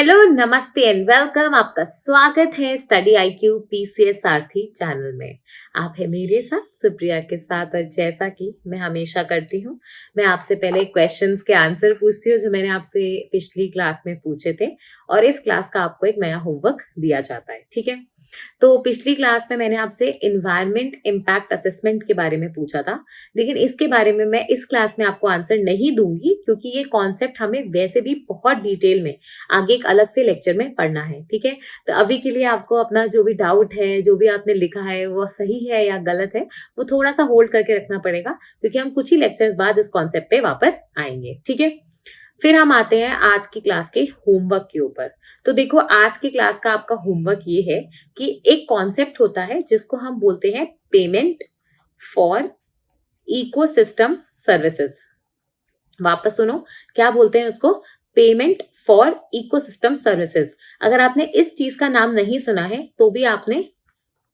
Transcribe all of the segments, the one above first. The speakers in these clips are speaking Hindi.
हेलो, नमस्ते एंड वेलकम। आपका स्वागत है स्टडी आईक्यू पीसीएस सारथी चैनल में। आप है मेरे साथ सुप्रिया के साथ, और जैसा कि मैं हमेशा करती हूँ, मैं आपसे पहले क्वेश्चंस के आंसर पूछती हूँ जो मैंने आपसे पिछली क्लास में पूछे थे, और इस क्लास का आपको एक नया होमवर्क दिया जाता है। ठीक है, तो पिछली क्लास में मैंने आपसे इन्वायरमेंट इम्पैक्ट असेसमेंट के बारे में पूछा था, लेकिन इसके बारे में मैं इस क्लास में आपको आंसर नहीं दूंगी, क्योंकि ये कॉन्सेप्ट हमें वैसे भी बहुत डिटेल में आगे एक अलग से लेक्चर में पढ़ना है। ठीक है, तो अभी के लिए आपको अपना जो भी डाउट है, जो भी आपने लिखा है, वो सही है या गलत है, वो थोड़ा सा होल्ड करके रखना पड़ेगा, क्योंकि हम कुछ ही लेक्चर्स बाद इस कॉन्सेप्ट पे वापस आएंगे। ठीक है, फिर हम आते हैं आज की क्लास के होमवर्क के ऊपर। तो देखो, आज की क्लास का आपका होमवर्क ये है कि एक कॉन्सेप्ट होता है जिसको हम बोलते हैं पेमेंट फॉर इकोसिस्टम सर्विसेज। वापस सुनो, क्या बोलते हैं उसको? Payment for ecosystem services. अगर आपने इस चीज का नाम नहीं सुना है तो भी आपने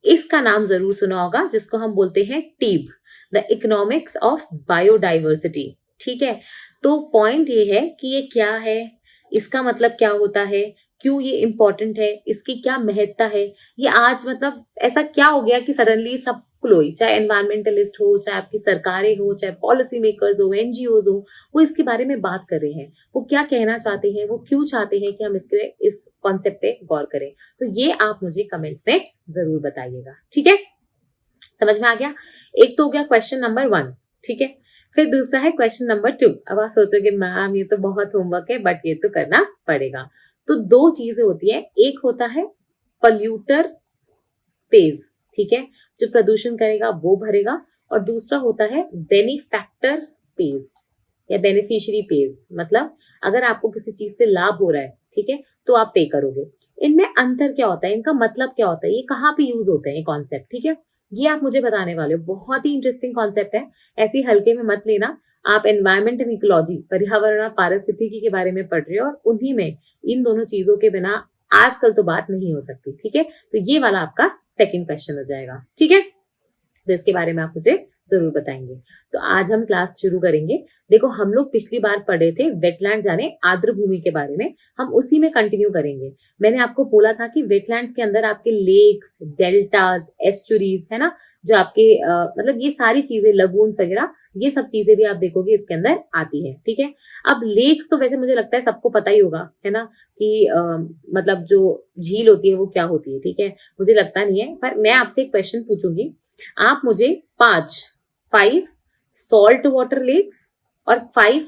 इसका नाम जरूर सुना होगा, जिसको हम बोलते हैं टीब, द इकोनॉमिक्स ऑफ बायोडाइवर्सिटी। ठीक है, तो पॉइंट ये है कि ये क्या है, इसका मतलब क्या होता है, क्यों ये इंपॉर्टेंट है, इसकी क्या महत्ता है। ये आज मतलब ऐसा क्या हो गया कि सडनली सब कोई, चाहे एनवायरमेंटलिस्ट हो, चाहे आपकी सरकारें हो, चाहे पॉलिसी मेकर्स हो, एनजीओज हो, वो इसके बारे में बात कर रहे हैं। वो क्या कहना चाहते हैं, वो क्यों चाहते हैं कि हम इस कॉन्सेप्ट पे गौर करें। तो ये आप मुझे कमेंट्स में जरूर बताइएगा। ठीक है, समझ में आ गया? एक तो हो गया क्वेश्चन नंबर 1। ठीक है, फिर दूसरा है क्वेश्चन नंबर 2। अब आप सोचोगे मैम ये तो बहुत होमवर्क है, बट ये तो करना पड़ेगा। तो दो चीजें होती है, एक होता है पॉल्यूटर पेज, ठीक है, जो प्रदूषण करेगा वो भरेगा, और दूसरा होता है बेनिफैक्टर पेज या बेनिफिशियरी पेज। मतलब अगर आपको किसी चीज से लाभ हो रहा है, ठीक है, तो आप पे करोगे। इनमें अंतर क्या होता है, इनका मतलब क्या होता है, ये कहाँ पे यूज होते हैं ये कॉन्सेप्ट। ठीक है, ये आप मुझे बताने वाले हो। बहुत ही इंटरेस्टिंग कॉन्सेप्ट है, ऐसी हल्के में मत लेना। आप एनवायरमेंट एंड इकोलॉजी, पर्यावरण और पारिस्थितिकी के बारे में पढ़ रहे हो, और उन्हीं में इन दोनों चीजों के बिना आजकल तो बात नहीं हो सकती। ठीक है, तो ये वाला आपका सेकंड क्वेश्चन हो जाएगा। ठीक है, तो इसके बारे में आप मुझे जरूर बताएंगे। तो आज हम क्लास शुरू करेंगे। देखो, हम लोग पिछली बार पढ़े थे वेटलैंड यानी आर्द्र भूमि के बारे में, हम उसी में कंटिन्यू करेंगे। मैंने आपको बोला था कि वेटलैंड्स के अंदर आपके लेक्स, डेल्टाज, एस्चुरीज है ना, जो आपके मतलब ये सारी चीजें, लगून्स वगैरह, ये सब चीजें भी आप देखोगे इसके अंदर आती है। ठीक है, अब लेक्स तो वैसे मुझे लगता है सबको पता ही होगा, है ना, कि मतलब जो झील होती है वो क्या होती है। ठीक है, मुझे लगता नहीं है, पर मैं आपसे एक क्वेश्चन पूछूंगी। आप मुझे 5 सॉल्ट वाटर लेक्स और 5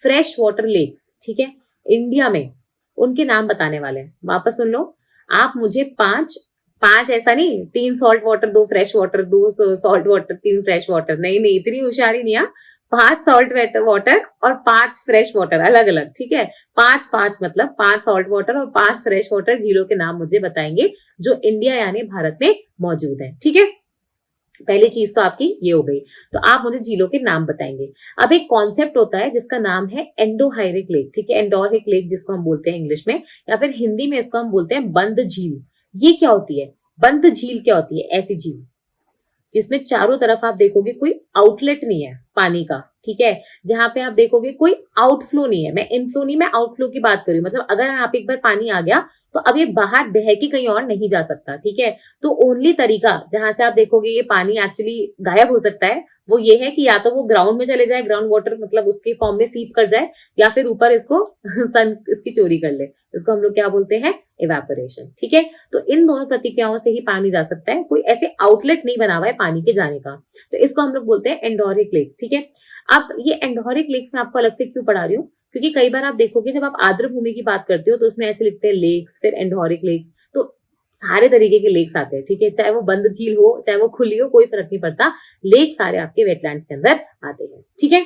फ्रेश वाटर लेक्स, ठीक है, इंडिया में, उनके नाम बताने वाले हैं। वापस सुन लो, आप मुझे 5 ऐसा नहीं, 3 salt water, 2 fresh water, 2 salt water, 3 fresh water, नहीं नहीं, इतनी होशियारी नहीं है। 5 सॉल्ट वाटर और 5 फ्रेश वाटर अलग अलग। ठीक है, 5 मतलब 5 सॉल्ट वाटर और 5 फ्रेश वाटर झीलों के नाम मुझे बताएंगे जो इंडिया यानी भारत में मौजूद है। ठीक है, पहली चीज तो आपकी ये हो गई। तो आप मुझे झीलों के नाम बताएंगे। अब एक कॉन्सेप्ट होता है जिसका नाम है एंडोहाइरिक लेक। ठीक है, एंडोहाइरिक लेक जिसको हम बोलते हैं इंग्लिश में, या फिर हिंदी में इसको हम बोलते हैं बंद झील। ये क्या होती है? बंद झील क्या होती है? ऐसी झील जिसमें चारों तरफ आप देखोगे कोई आउटलेट नहीं है पानी का। ठीक है, जहां पे आप देखोगे कोई आउटफ्लो नहीं है। मैं इनफ्लो नहीं, मैं आउटफ्लो की बात करूं, मतलब अगर आप एक बार पानी आ गया तो अब ये बाहर बह के कहीं और नहीं जा सकता। ठीक है, तो ओनली तरीका जहां से आप देखोगे ये पानी एक्चुअली गायब हो सकता है, वो ये है कि या तो वो ग्राउंड में चले जाए, ग्राउंड वाटर मतलब उसके फॉर्म में सीप कर जाए, या फिर ऊपर इसको सन इसकी चोरी कर ले। इसको हम लोग क्या बोलते हैं? इवेपोरेशन। ठीक है, तो इन दोनों प्रतिक्रियाओं से ही पानी जा सकता है, कोई ऐसे आउटलेट नहीं बना हुआ है पानी के जाने का। तो इसको हम लोग बोलते हैं एंडोरिक लेक्स। ठीक है, अब ये एंडोरिक लेक्स में आपको अलग से क्यों पढ़ा रही हूँ, क्योंकि कई बार आप देखोगे जब आप आर्द्र भूमि की बात करते हो तो उसमें ऐसे लिखते हैं लेक्स, फिर एंडोरिक लेक्स, तो सारे तरीके के लेक्स आते हैं। ठीक है, चाहे वो बंद झील हो, चाहे वो खुली हो, कोई फर्क नहीं पड़ता, लेक सारे आपके वेटलैंड्स के अंदर आते हैं। ठीक है,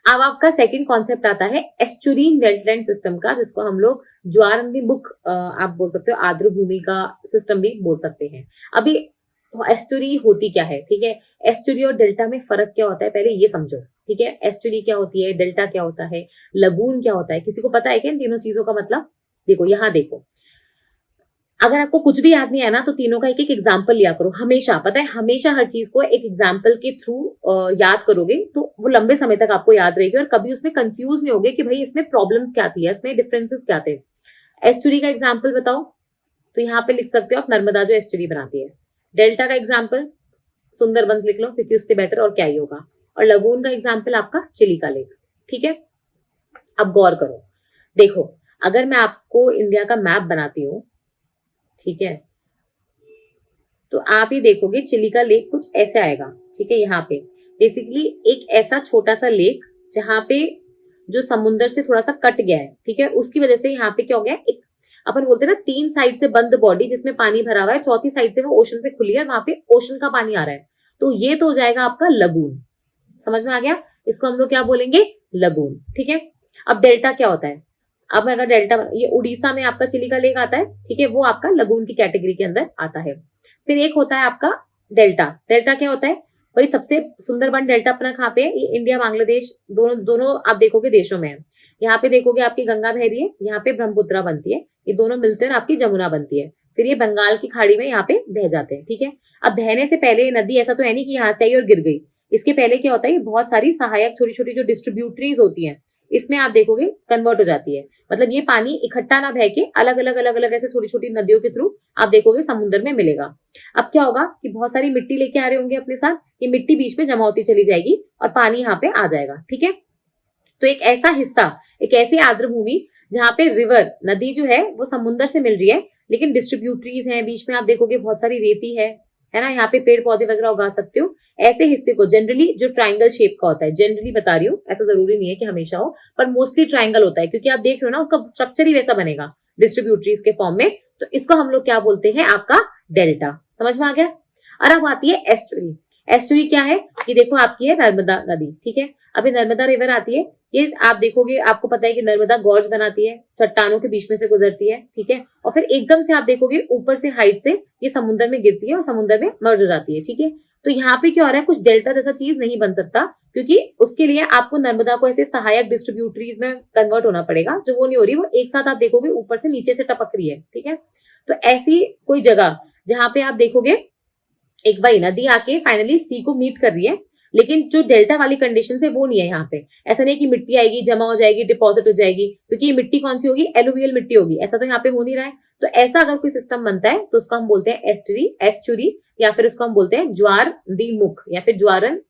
अब आपका सेकंड कॉन्सेप्ट आता है एस्चुरीन वेटलैंड सिस्टम का, जिसको हम लोग ज्वारंदी मुख आप बोल सकते हो, आर्द्र भूमि का सिस्टम भी बोल सकते हैं। अभी एस्चुरी होती क्या है? ठीक है, एस्चुरी और डेल्टा में फर्क क्या होता है पहले ये समझो। ठीक है, एस्चुरी क्या होती है, डेल्टा क्या होता है, लगून क्या होता है, किसी को पता है क्या इन तीनों चीजों का मतलब? देखो यहाँ देखो, अगर आपको कुछ भी याद नहीं आया ना तो तीनों का एक एक एग्जाम्पल लिया करो हमेशा। पता है, हमेशा हर चीज को एक एग्जाम्पल के थ्रू याद करोगे तो वो लंबे समय तक आपको याद रहेगी, और कभी उसमें कंफ्यूज नहीं होगे कि भाई इसमें प्रॉब्लम्स क्या थी, इसमें डिफरेंसेस क्या थे। एस्चुरी का एग्जाम्पल बताओ, तो यहाँ पे लिख सकते हो आप नर्मदा जो एस्चुरी बनाती है। डेल्टा का एग्जाम्पल सुंदरबंस लिख लो, क्योंकि उससे बेटर और क्या ही होगा। और लगून का एग्जाम्पल आपका चिलिका लेक। ठीक है, अब गौर करो, देखो अगर मैं आपको इंडिया का मैप बनाती हूँ, ठीक है, तो आप ही देखोगे चिलिका लेक कुछ ऐसे आएगा। ठीक है, यहाँ पे बेसिकली एक ऐसा छोटा सा लेक जहाँ पे जो समुन्द्र से थोड़ा सा कट गया है, ठीक है, उसकी वजह से यहाँ पे क्या हो गया, एक अपन बोलते हैं ना 3 साइड से बंद बॉडी जिसमें पानी भरा हुआ है, चौथी साइड से वो ओशन से खुली है, वहां पे ओशन का पानी आ रहा है, तो ये तो हो जाएगा आपका लगून। समझ में आ गया, इसको हम लोग क्या बोलेंगे, लगून। ठीक है, अब डेल्टा क्या होता है, अब अगर डेल्टा, ये उड़ीसा में आपका चिलिका लेक आता है, ठीक है, वो आपका लगून की कैटेगरी के अंदर आता है। फिर एक होता है आपका डेल्टा। डेल्टा क्या होता है भाई, सबसे सुंदरबन डेल्टा अपना कहाँ पे है, ये इंडिया बांग्लादेश दोनों दोनों आप देखोगे देशों में है। यहाँ पे देखोगे आपकी गंगा बह रही है, यहाँ पे ब्रह्मपुत्रा बनती है, ये दोनों मिलते हैं आपकी जमुना बनती है, फिर ये बंगाल की खाड़ी में यहाँ पे बह जाते हैं। ठीक है, अब बहने से पहले ये नदी ऐसा तो है नहीं कि यहाँ से आई और गिर गई, इसके पहले क्या होता है, बहुत सारी सहायक छोटी छोटी जो डिस्ट्रीब्यूटरीज होती हैं, इसमें आप देखोगे कन्वर्ट हो जाती है। मतलब ये पानी इकट्ठा ना बह के अलग अलग ऐसे छोटी छोटी नदियों के थ्रू आप देखोगे समुद्र में मिलेगा। अब क्या होगा कि बहुत सारी मिट्टी लेके आ रहे होंगे अपने साथ, ये मिट्टी बीच में जमा होती चली जाएगी और पानी यहाँ पे आ जाएगा। ठीक है, तो एक ऐसा हिस्सा, एक ऐसी आर्द्र भूमि जहाँ पे रिवर नदी जो है वो समुद्र से मिल रही है, लेकिन डिस्ट्रीब्यूटरीज हैं बीच में, आप देखोगे बहुत सारी रेती है ना, यहाँ पे पेड़ पौधे वगैरह उगा सकते हो। ऐसे हिस्से को जनरली जो ट्राइंगल शेप का होता है, जनरली बता रही हूँ, ऐसा जरूरी नहीं है कि हमेशा हो, पर मोस्टली ट्राइंगल होता है, क्योंकि आप देख रहे हो ना उसका स्ट्रक्चर ही वैसा बनेगा डिस्ट्रीब्यूटरीज के फॉर्म में, तो इसको हम लोग क्या बोलते हैं, आपका डेल्टा। समझ में आ गया। और अब आती है एस्टुरी। एस्टुरी क्या है, ये देखो आपकी है नर्मदा नदी। ठीक है, अभी नर्मदा रिवर आती है, ये आप देखोगे, आपको पता है कि नर्मदा गॉर्ज बनाती है, चट्टानों के बीच में से गुजरती है। ठीक है, और फिर एकदम से आप देखोगे ऊपर से हाइट से ये समुद्र में गिरती है और समुद्र में मर्ज हो जाती है। ठीक है, तो यहाँ पे क्या हो रहा है, कुछ डेल्टा जैसा चीज नहीं बन सकता, क्योंकि उसके लिए आपको नर्मदा को ऐसे सहायक डिस्ट्रीब्यूटरीज में कन्वर्ट होना पड़ेगा, जो वो नहीं हो रही, वो एक साथ आप देखोगे ऊपर से नीचे से टपक रही है। ठीक है, तो ऐसी कोई जगह जहां पे आप देखोगे एक वही नदी आके फाइनली सी को मीट कर रही है, लेकिन जो डेल्टा वाली कंडीशन है वो नहीं है यहाँ पे। ऐसा नहीं कि मिट्टी आएगी, जमा हो जाएगी, डिपॉजिट हो जाएगी, क्योंकि ये मिट्टी कौन सी होगी, एलुवियल मिट्टी होगी, ऐसा तो यहाँ पे हो नहीं रहा है। तो ऐसा अगर कोई सिस्टम बनता है तो उसको हम बोलते हैं एस्चुरी, या फिर उसको हम बोलते हैं ज्वार दी मुख, या फिर ज्वारन।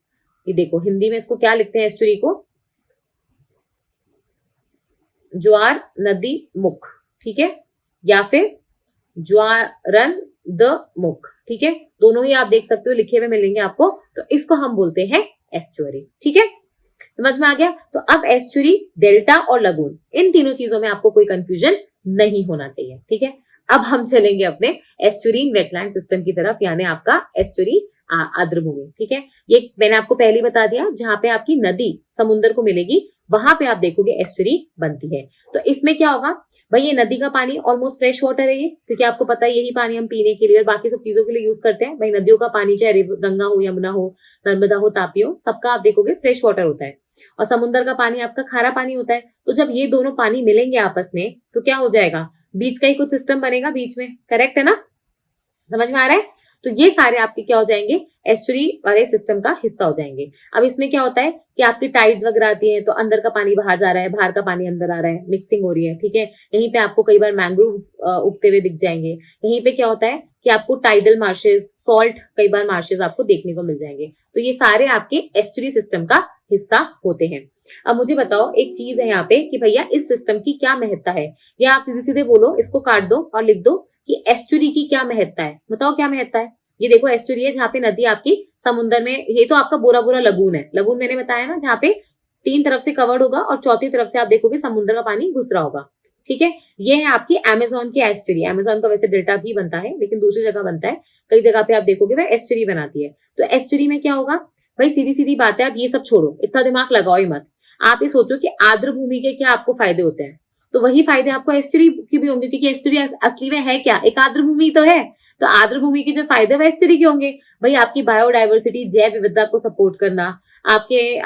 ये देखो हिंदी में इसको क्या लिखते हैं, एस्चुरी को ज्वार नदी मुख। ठीक है, या फिर ज्वारन द मुख। ठीक है, दोनों ही आप देख सकते हो लिखे हुए मिलेंगे आपको, तो इसको हम बोलते हैं एस्चुरी। ठीक है, समझ में आ गया। तो अब एस्चुरी, डेल्टा और लगून, इन तीनों चीजों में आपको कोई कंफ्यूजन नहीं होना चाहिए। ठीक है, अब हम चलेंगे अपने एस्चुरीन वेटलैंड सिस्टम की तरफ, यानी आपका एस्चुरी आर्द्र भूमि। ठीक है, ये मैंने आपको पहले ही बता दिया, जहां पे आपकी नदी समुद्र को मिलेगी वहां पे आप देखोगे एस्चुरी बनती है। तो इसमें क्या होगा भाई, ये नदी का पानी ऑलमोस्ट फ्रेश वाटर है ये, क्योंकि आपको पता है यही पानी हम पीने के लिए और बाकी सब चीजों के लिए यूज करते हैं। भाई नदियों का पानी चाहे गंगा हो, यमुना हो, नर्मदा हो, तापी हो, सबका आप देखोगे फ्रेश वाटर होता है, और समुद्र का पानी आपका खारा पानी होता है। तो जब ये दोनों पानी मिलेंगे आपस में तो क्या हो जाएगा, बीच का ही कुछ सिस्टम बनेगा बीच में। करेक्ट है ना, समझ में आ रहा है। तो ये सारे आपके क्या हो जाएंगे, एस्चुरी वाले सिस्टम का हिस्सा हो जाएंगे। अब इसमें क्या होता है कि आपकी टाइड्स वगैरह आती है, तो अंदर का पानी बाहर जा रहा है, बाहर का पानी अंदर आ रहा है, मिक्सिंग हो रही है। ठीक है, यहीं पे आपको कई बार मैंग्रोव्स उगते हुए दिख जाएंगे। यहीं पे क्या होता है कि आपको टाइडल मार्शेस, सॉल्ट कई बार मार्शेस आपको देखने को मिल जाएंगे। तो ये सारे आपके एस्चुरी सिस्टम का हिस्सा होते हैं। अब मुझे बताओ एक चीज है यहाँ पे कि भैया इस सिस्टम की क्या महत्ता है, या आप सीधे सीधे बोलो, इसको काट दो और लिख दो कि एस्चुरी की क्या महत्ता है। बताओ क्या महत्ता है। ये देखो एस्चुरी है जहाँ पे नदी आपकी समुद्र में, ये तो आपका बोरा बोरा लगून है। लगून मैंने बताया ना, जहाँ पे 3 तरफ से कवर्ड होगा और चौथी तरफ से आप देखोगे समुद्र का पानी घुस रहा होगा। ठीक है, ये है आपकी अमेजोन की एस्चुरी। अमेजोन का वैसे डेल्टा भी बनता है, लेकिन दूसरी जगह बनता है, कई जगह पे आप देखोगे वह एस्चुरी बनाती है। तो एस्चुरी में क्या होगा भाई, सीधी सीधी बात है, आप ये सब छोड़ो, इतना दिमाग लगाओ ही मत। आप ये सोचो कि आर्द्र भूमि के क्या आपको फायदे होते हैं, तो वही फायदे आपको एस्चुरी की भी होंगे, क्योंकि एस्चुरी असली में है क्या, एक आर्द्र भूमि तो है। तो आर्द्र भूमि के जो फायदे वो एस्चुरी के होंगे भाई, आपकी बायोडाइवर्सिटी, जैव विविधता को सपोर्ट करना, आपके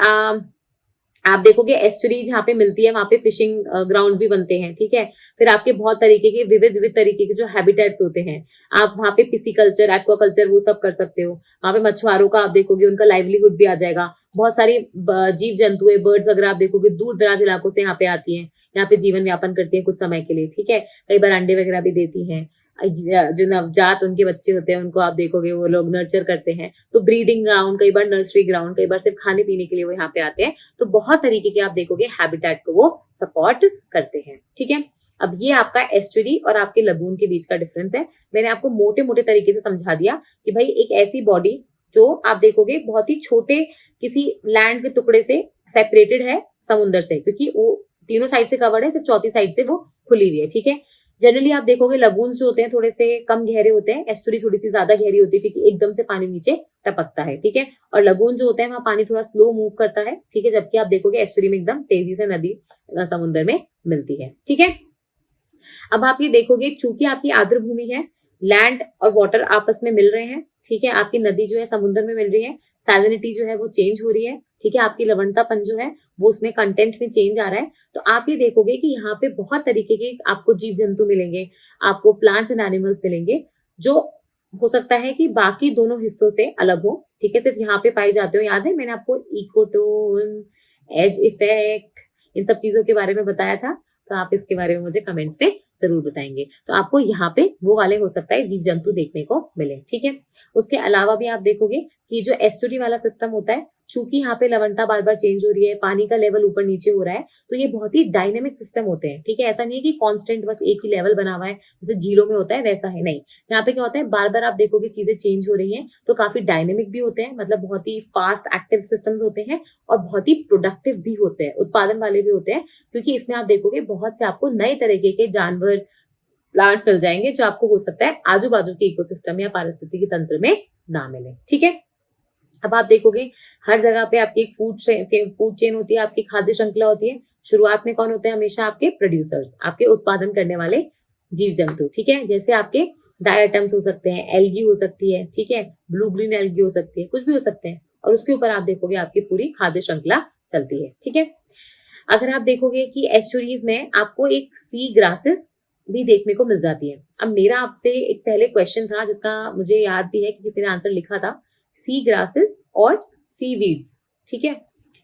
आप देखोगे एस्चुरी जहाँ पे मिलती है वहां पे फिशिंग ग्राउंड भी बनते हैं। ठीक है, फिर आपके बहुत तरीके के विविध विविध तरीके के जो हैबिटेट्स होते हैं, आप वहां पे पिसिकल्चर, एक्वाकल्चर वो सब कर सकते हो। वहां पे मछुआरों का आप देखोगे उनका लाइवलीहुड भी आ जाएगा। बहुत सारी जीव जंतु है, बर्ड्स वगैरह आप देखोगे दूर दराज इलाकों से यहाँ पे आती हैं, यहाँ पे जीवन यापन करती हैं कुछ समय के लिए, ठीक है। कई बार अंडे वगैरह भी देती हैं। जो नवजात उनके बच्चे होते हैं उनको आप देखोगे वो लोग नर्चर करते हैं। तो ब्रीडिंग ग्राउंड, कई बार नर्सरी ग्राउंड, कई बार सिर्फ खाने पीने के लिए वो यहाँ पे आते हैं। तो बहुत तरीके के आप देखोगे हैबिटेट को वो सपोर्ट करते हैं, ठीक है। अब ये आपका एस्चुरी और आपके लगून के बीच का डिफरेंस है। मैंने आपको मोटे मोटे तरीके से समझा दिया कि भाई एक ऐसी बॉडी जो आप देखोगे बहुत ही छोटे किसी लैंड के टुकड़े से सेपरेटेड है समुद्र से, क्योंकि वो तीनों साइड से कवर्ड है, सिर्फ चौथी साइड से वो खुली हुई है, ठीक है। जनरली आप देखोगे लगून्स जो होते हैं थोड़े से कम गहरे होते हैं, एस्टुरी थोड़ी सी ज्यादा गहरी होती है क्योंकि एकदम से पानी नीचे टपकता है, ठीक है। और लगून जो होता है वहां पानी थोड़ा स्लो मूव करता है, ठीक है। जबकि आप देखोगे एस्टुरी में एकदम तेजी से नदी समुद्र में मिलती है, ठीक है। अब आप ये देखोगे चूंकि आपकी आर्द्र भूमि है, लैंड और वाटर आपस में मिल रहे हैं, ठीक है। आपकी नदी जो है समुद्र में मिल रही है, सैलिनिटी जो है वो चेंज हो रही है, ठीक है। आपकी लवणतापन जो है वो उसमें कंटेंट में चेंज आ रहा है। तो आप ये देखोगे कि यहाँ पे बहुत तरीके के आपको जीव जंतु मिलेंगे, आपको प्लांट्स एंड एनिमल्स मिलेंगे जो हो सकता है कि बाकी दोनों हिस्सों से अलग हो, ठीक है। सिर्फ यहाँ पे पाए जाते हो। याद है मैंने आपको इकोटोन, एज इफेक्ट, इन सब चीजों के बारे में बताया था। तो आप इसके बारे में मुझे कमेंट्स पे जरूर बताएंगे। तो आपको यहाँ पे वो वाले हो सकता है जीव जंतु देखने को मिले, ठीक है। उसके अलावा भी आप देखोगे कि जो एस्टुरी वाला सिस्टम होता है, चूंकि यहाँ पे लवणता बार बार चेंज हो रही है, पानी का लेवल ऊपर नीचे हो रहा है, तो ये बहुत ही डायनेमिक सिस्टम होते हैं, ठीक है। ऐसा नहीं है कि कांस्टेंट बस एक ही लेवल बना हुआ है जैसे झीलों में होता है, वैसा है नहीं। यहाँ पे क्या होता है, बार बार आप देखोगे चीजें चेंज हो रही है, तो काफी डायनेमिक भी होते हैं, मतलब बहुत ही फास्ट एक्टिव सिस्टम्स होते हैं और बहुत ही प्रोडक्टिव भी होते हैं, उत्पादन वाले भी होते हैं। क्योंकि इसमें आप देखोगे बहुत से आपको नए तरीके के जानवर, प्लांट्स मिल जाएंगे जो आपको हो सकता है आजू बाजू के इकोसिस्टम या पारिस्थितिकी तंत्र में ना मिले, ठीक है। अब आप देखोगे हर जगह पे आपकी एक फूड चेन होती है, आपकी खाद्य श्रृंखला होती है। शुरुआत में कौन होते हैं, हमेशा आपके प्रोड्यूसर्स, आपके उत्पादन करने वाले जीव जंतु, ठीक है। जैसे आपके डायटम्स हो सकते हैं, एल्गी हो सकती है, ठीक है, ब्लू ग्रीन एल्गी हो सकती है, कुछ भी हो सकते हैं। और उसके ऊपर आप देखोगे आपकी पूरी खाद्य श्रृंखला चलती है, ठीक है। अगर आप देखोगे कि एस्चुरीज में आपको एक सी ग्रासेस भी देखने को मिल जाती है। अब मेरा आपसे एक पहले क्वेश्चन था जिसका मुझे याद भी है कि किसी ने आंसर लिखा था, सी ग्रासेस और सी वीड्स, ठीक है।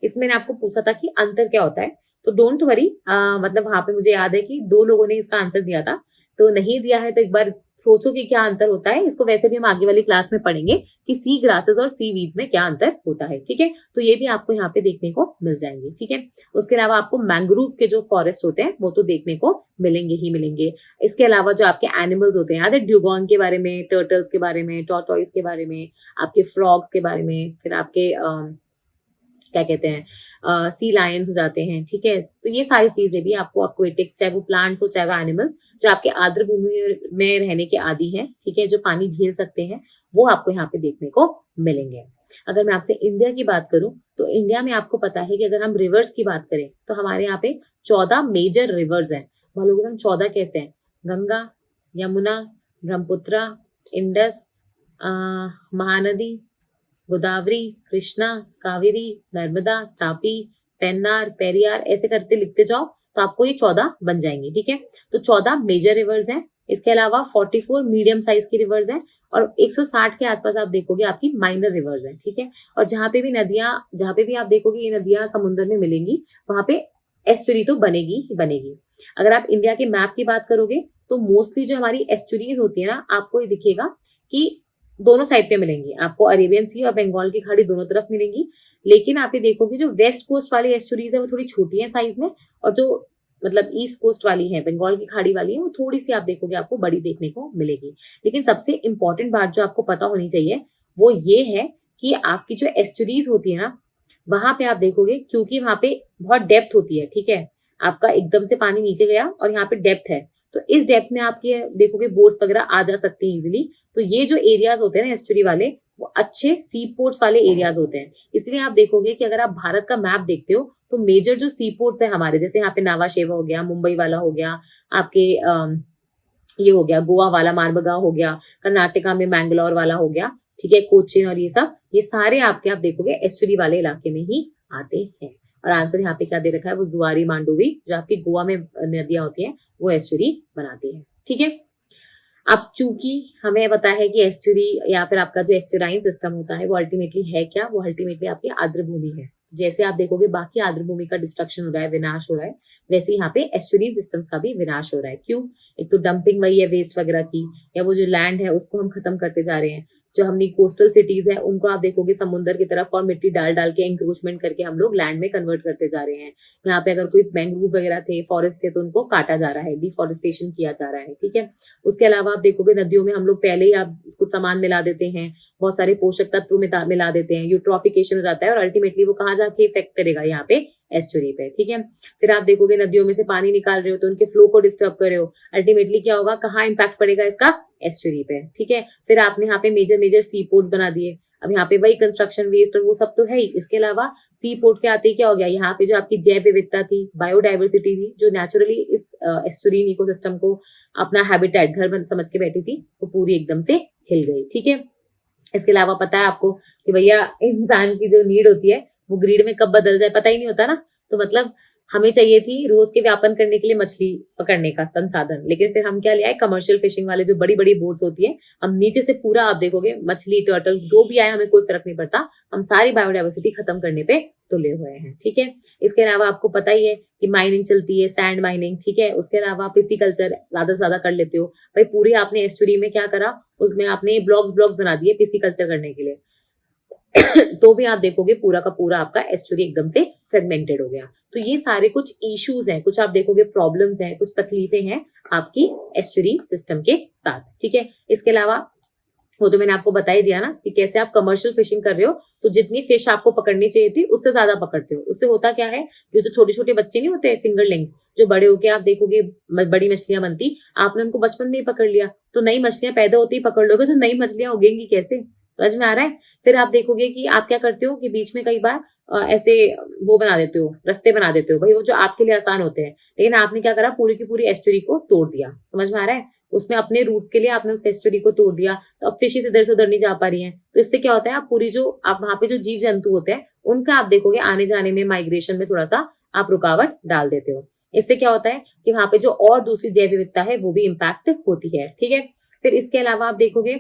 इसमें मैंने आपको पूछा था कि अंतर क्या होता है। तो डोंट वरी, मतलब वहां पे मुझे याद है कि 2 लोगों ने इसका आंसर दिया था। तो नहीं दिया है तो एक बार सोचो कि क्या अंतर होता है। इसको वैसे भी हम आगे वाली क्लास में पढ़ेंगे कि सी ग्रासेस और सी वीड्स में क्या अंतर होता है, ठीक है। तो ये भी आपको यहाँ पे देखने को मिल जाएंगे, ठीक है। उसके अलावा आपको मैंग्रोव के जो फॉरेस्ट होते हैं वो तो देखने को मिलेंगे ही मिलेंगे। इसके अलावा जो आपके एनिमल्स होते हैं, याद है ड्यूगोन के बारे में, टर्टल्स के बारे में, टॉर्टॉइस के बारे में, आपके फ्रॉग्स के बारे में, फिर आपके क्या कहते हैं सी लायंस हो जाते हैं, ठीक है। तो ये सारी चीजें भी आपको एक्वेटिक, चाहे वो प्लांट्स हो चाहे वो एनिमल्स, जो आपके आर्द्र भूमि में रहने के आदी हैं, ठीक है, जो पानी झेल सकते हैं, वो आपको यहाँ पे देखने को मिलेंगे। अगर मैं आपसे इंडिया की बात करूं तो इंडिया में आपको पता है कि अगर हम रिवर्स की बात करें तो हमारे यहाँ पे 14 मेजर रिवर्स हैं। मालूम हम 14 कैसे हैं, गंगा, यमुना, ब्रह्मपुत्रा, इंडस, महानदी, गोदावरी, कृष्णा, कावेरी, नर्मदा, तापी, पेन्नार, पेरियार, ऐसे करते लिखते जाओ तो आपको ये 14 बन जाएंगे, ठीक है। तो 14 मेजर रिवर्स हैं। इसके अलावा 44 मीडियम साइज की रिवर्स हैं और 160 के आसपास आप देखोगे आपकी माइनर रिवर्स हैं, ठीक है। और जहां पे भी आप देखोगे ये नदियां समुद्र में मिलेंगी, वहां पे एस्चुरी तो बनेगी ही बनेगी। अगर आप इंडिया के मैप की बात करोगे तो मोस्टली जो हमारी एस्चुरीज होती है ना, आपको ये दिखेगा कि दोनों साइड पे मिलेंगी। आपको अरेबियन सी और बंगाल की खाड़ी दोनों तरफ मिलेंगी। लेकिन आप ये देखोगे जो वेस्ट कोस्ट वाली एस्चुरीज है वो थोड़ी छोटी है साइज में, और जो मतलब ईस्ट कोस्ट वाली है, बंगाल की खाड़ी वाली है, वो थोड़ी सी आप देखोगे आपको बड़ी देखने को मिलेगी। लेकिन सबसे इंपॉर्टेंट बात जो आपको पता होनी चाहिए वो ये है कि आपकी जो एस्चुरीज होती है ना, वहां पे आप देखोगे क्योंकि वहां पे बहुत डेप्थ होती है, ठीक है। आपका एकदम से पानी नीचे गया और यहाँ पे डेप्थ है, तो इस डेप्थ में आपके देखोगे बोट्स वगैरह आ जा सकते हैं इजिली। तो ये जो एरियाज होते हैं ना एस्चुरी वाले, वो अच्छे सी पोर्ट्स वाले एरियाज होते हैं। इसलिए आप देखोगे कि अगर आप भारत का मैप देखते हो तो मेजर जो सी पोर्ट्स है हमारे, जैसे यहाँ पे नावा शेवा हो गया, मुंबई वाला हो गया, आपके ये हो गया गोवा वाला मारबगांव हो गया, कर्नाटका में मैंगलोर वाला हो गया, ठीक है, कोचीन, और ये सारे आपके आप देखोगे एस्चुरी वाले इलाके में ही आते हैं। और आंसर यहाँ पे क्या दे रखा है, वो जुआरी, मांडोवी, जो आपकी गोवा में नदियां होती हैं वो एस्चुरी बनाती है, ठीक है। अब चूंकि हमें पता है कि एस्चुरी या फिर आपका जो एस्चुराइन सिस्टम होता है वो अल्टीमेटली है क्या, वो अल्टीमेटली आपकी आर्द्र भूमि है। जैसे आप देखोगे बाकी आर्द्र भूमि का डिस्ट्रक्शन हो रहा है, विनाश हो रहा है, वैसे यहाँ पे एस्चुरीन सिस्टम्स का भी विनाश हो रहा है। क्यों? एक तो डंपिंग वही है वेस्ट वगैरह की, या वो जो लैंड है उसको हम खत्म करते जा रहे हैं। जो हमने कोस्टल सिटीज है उनको आप देखोगे समुद्र की तरफ और मिट्टी डाल डाल के इंक्रोचमेंट करके हम लोग लैंड में कन्वर्ट करते जा रहे हैं। यहाँ पे अगर कोई मैंग्रोव वगैरह थे, फॉरेस्ट थे, तो उनको काटा जा रहा है, डिफॉरेस्टेशन किया जा रहा है। ठीक है, उसके अलावा आप देखोगे नदियों में हम लोग पहले ही आप कुछ सामान मिला देते हैं, बहुत सारे पोषक तत्व मिला देते हैं, यूट्रोफिकेशन हो जाता है और अल्टीमेटली वो कहाँ जाके इफेक्ट करेगा, यहाँ पे एस्चुरी पे। ठीक है, फिर आप देखोगे नदियों में से पानी निकाल रहे हो तो उनके फ्लो को डिस्टर्ब कर रहे हो, अल्टीमेटली क्या होगा, कहाँ इंपैक्ट पड़ेगा इसका, एस्चुरी पे। ठीक है, फिर आपने यहाँ पे मेजर मेजर सी पोर्ट बना दिए। अब यहाँ पे वही कंस्ट्रक्शन वेस्ट और वो सब तो है ही, इसके अलावा सी पोर्ट के आते ही क्या हो गया, यहाँ पे जो आपकी जैव विविधता थी, बायोडाइवर्सिटी थी, जो नेचुरली इस एस्चुरीन इकोसिस्टम को अपना हैबिटेट घर समझ के बैठी थी, वो पूरी एकदम से हिल गई। ठीक है, इसके अलावा पता है आपको कि भैया इंसान की जो नीड होती है वो ग्रीड में कब बदल जाए पता ही नहीं होता ना। तो मतलब हमें चाहिए थी रोज के व्यापन करने के लिए मछली पकड़ने का संसाधन, लेकिन फिर हम क्या ले आए, कमर्शियल फिशिंग वाले जो बड़ी बड़ी बोट्स होती है, हम नीचे से पूरा आप देखोगे मछली, टर्टल जो भी आए हमें कोई फर्क नहीं पड़ता, हम सारी बायोडाइवर्सिटी खत्म करने पे तुले हुए हैं। ठीक है, इसके अलावा आपको पता ही है कि माइनिंग चलती है, सैंड माइनिंग। ठीक है, उसके अलावा पिसिकल्चर ज्यादा से ज्यादा कर लेते हो भाई, पूरी आपने एस्चुरी में क्या करा, उसमें आपने ब्लॉक्स बना दिए पिसिकल्चर करने के लिए तो भी आप देखोगे पूरा का पूरा आपका एस्चुरी एकदम से फ्रेगमेंटेड हो गया। तो ये सारे कुछ इश्यूज हैं, कुछ आप देखोगे प्रॉब्लम्स हैं, कुछ तकलीफें हैं आपकी एस्चुरी सिस्टम के साथ। ठीक है, इसके अलावा वो तो मैंने आपको बता ही दिया ना कि कैसे आप कमर्शियल फिशिंग कर रहे हो तो जितनी फिश आपको पकड़नी चाहिए थी उससे ज्यादा पकड़ते हो। उससे होता क्या है, ये जो छोटे छोटे बच्चे नहीं होते फिंगरलिंग्स, जो बड़े होके आप देखोगे बड़ी मछलियां बनती, आपने उनको बचपन में ही पकड़ लिया तो नई मछलियां पैदा होती ही पकड़ लोगे तो नई मछलियां उगेंगी कैसे, समझ में आ रहा है। फिर आप देखोगे कि आप क्या करते हो कि बीच में कई बार ऐसे वो बना देते हो, रास्ते बना देते हो भाई, वो जो आपके लिए आसान होते हैं, लेकिन आपने क्या करा, पूरी की पूरी एस्चुरी को तोड़ दिया। समझ में आ रहा है, उसमें अपने रूट्स के लिए आपने उस एस्चुरी को तोड़ दिया, तो अब फिशेस इधर से उधर नहीं जा पा रही हैं। तो इससे क्या होता है, आप पूरी जो आप वहां पे जो जीव जंतु होते हैं उनका आप देखोगे आने जाने में, माइग्रेशन में थोड़ा सा आप रुकावट डाल देते हो। इससे क्या होता है कि वहां पे जो और दूसरी जैव विविधता है वो भी इम्पैक्ट होती है। ठीक है, फिर इसके अलावा आप देखोगे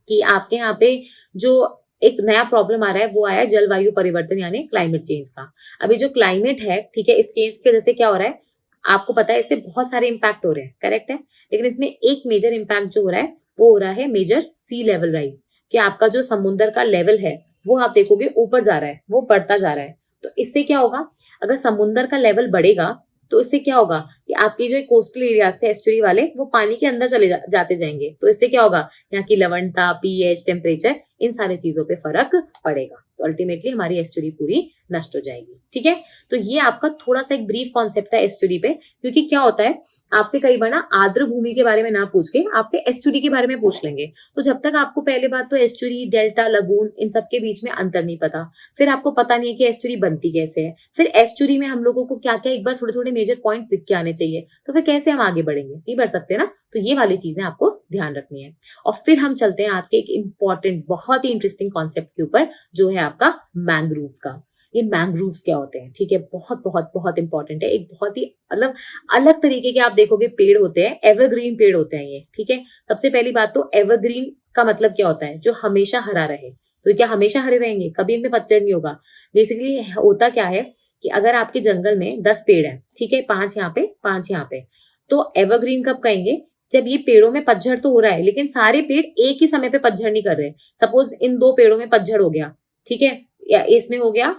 कि आपके यहाँ पे जो एक नया प्रॉब्लम आ रहा है वो आया है जलवायु परिवर्तन यानी क्लाइमेट चेंज का। अभी जो क्लाइमेट है, ठीक है, इस चेंज की वजह से क्या हो रहा है, आपको पता है इससे बहुत सारे इंपैक्ट हो रहे हैं, करेक्ट है, लेकिन इसमें एक मेजर इंपैक्ट जो हो रहा है वो हो रहा है मेजर सी लेवल राइज, कि आपका जो समुद्र का लेवल है वो आप देखोगे ऊपर जा रहा है, वो बढ़ता जा रहा है। तो इससे क्या होगा, अगर समुद्र का लेवल बढ़ेगा तो इससे क्या होगा कि आपके जो कोस्टल एरियाज थे एस्चुरी वाले, वो पानी के अंदर चले जाते जाएंगे। तो इससे क्या होगा, यहाँ की लवणता, पीएच, टेम्परेचर, इन सारी चीजों पे फर्क पड़ेगा। तो अल्टीमेटली हमारी एस्चुरी पूरी नष्ट हो जाएगी। ठीक है, तो ये आपका थोड़ा सा एक ब्रीफ कॉन्सेप्ट है एस्चुरी पे, क्योंकि क्या होता है आपसे कई बार ना आर्द्र भूमि के बारे में ना पूछ के आपसे एस्चुरी के बारे में पूछ लेंगे। तो जब तक आपको पहले बात तो एस्चुरी, डेल्टा, लगून, इन सब के बीच में अंतर नहीं पता, फिर आपको पता नहीं है कि एस्चुरी बनती कैसे है, फिर एस्चुरी में हम लोगों को क्या क्या एक बार थोड़े थोड़े मेजर पॉइंट्स दिख के आने चाहिए, तो फिर कैसे हम आगे बढ़ेंगे, नहीं बढ़ सकते ना। तो ये वाली चीजें आपको ध्यान रखनी है। और फिर हम चलते हैं आज के एक इंपॉर्टेंट, बहुत ही इंटरेस्टिंग कॉन्सेप्ट के ऊपर, जो है आपका मैंग्रोव्स का। ये मैंग्रोव्स क्या होते हैं, ठीक है, बहुत बहुत बहुत इंपॉर्टेंट है। एक बहुत ही मतलब अलग तरीके के आप देखोगे पेड़ होते हैं, एवरग्रीन पेड़ होते हैं ये। ठीक है, सबसे पहली बात तो एवरग्रीन का मतलब क्या होता है, जो हमेशा हरा रहे। तो क्या हमेशा हरे रहेंगे, कभी इनमें पतझड़ नहीं होगा। बेसिकली होता क्या है कि अगर आपके जंगल में 10 पेड़ है, ठीक है, 5 यहाँ पे 5 यहाँ पे, तो एवरग्रीन कब कहेंगे, जब ये पेड़ों में पतझड़ तो हो रहा है लेकिन सारे पेड़ एक ही समय पे पतझड़ नहीं कर रहे। सपोज इन 2 पेड़ों में पतझड़ हो गया, ठीक है, या इसमें हो गया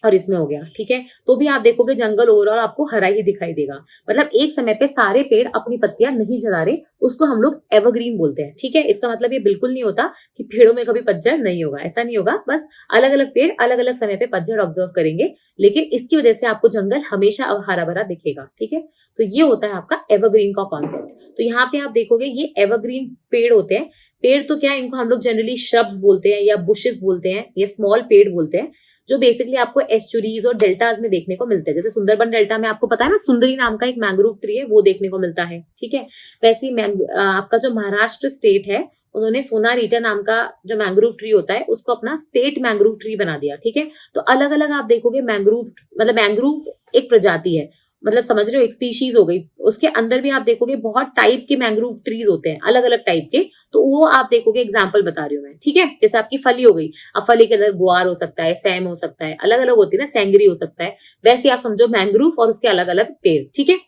और इसमें हो गया, ठीक है, तो भी आप देखोगे जंगल ओवरऑल आपको हरा ही दिखाई देगा। मतलब एक समय पे सारे पेड़ अपनी पत्तियां नहीं झड़ा रहे, उसको हम लोग एवरग्रीन बोलते हैं। ठीक है, इसका मतलब ये बिल्कुल नहीं होता कि पेड़ों में कभी पतझड़ नहीं होगा, ऐसा नहीं होगा। बस अलग अलग पेड़ अलग अलग समय पे पतझड़ ऑब्जर्व करेंगे, लेकिन इसकी वजह से आपको जंगल हमेशा हरा भरा दिखेगा। ठीक है, तो ये होता है आपका एवरग्रीन का कॉन्सेप्ट। तो यहाँ पे आप देखोगे ये एवरग्रीन पेड़ होते हैं। पेड़ तो क्या, इनको हम लोग जनरली श्रब्स बोलते हैं या बुशेस बोलते हैं या स्मॉल पेड़ बोलते हैं, जो बेसिकली आपको एस्चुरीज और डेल्टाज में देखने को मिलते हैं। जैसे सुंदरबन डेल्टा में आपको पता है ना, सुंदरी नाम का एक मैंग्रोव ट्री है, वो देखने को मिलता है। ठीक है, वैसे ही आपका जो महाराष्ट्र स्टेट है, उन्होंने सोनारीटा नाम का जो मैंग्रोव ट्री होता है उसको अपना स्टेट मैंग्रोव ट्री बना दिया। ठीक है, तो अलग अलग आप देखोगे मैंग्रोव, मतलब मैंग्रोव एक प्रजाति है, मतलब समझ रहे हो, एक स्पीशीज हो गई। उसके अंदर भी आप देखोगे बहुत टाइप के मैंग्रोव ट्रीज होते हैं, अलग अलग टाइप के, तो वो आप देखोगे, एग्जाम्पल बता रही हूँ मैं, ठीक है। जैसे आपकी फली हो गई, अब फली के अंदर गुआर हो सकता है, सैम हो सकता है, अलग अलग होती है ना, सैंगरी हो सकता है। वैसे आप समझो मैंग्रोव और उसके अलग अलग पेड़, ठीक है।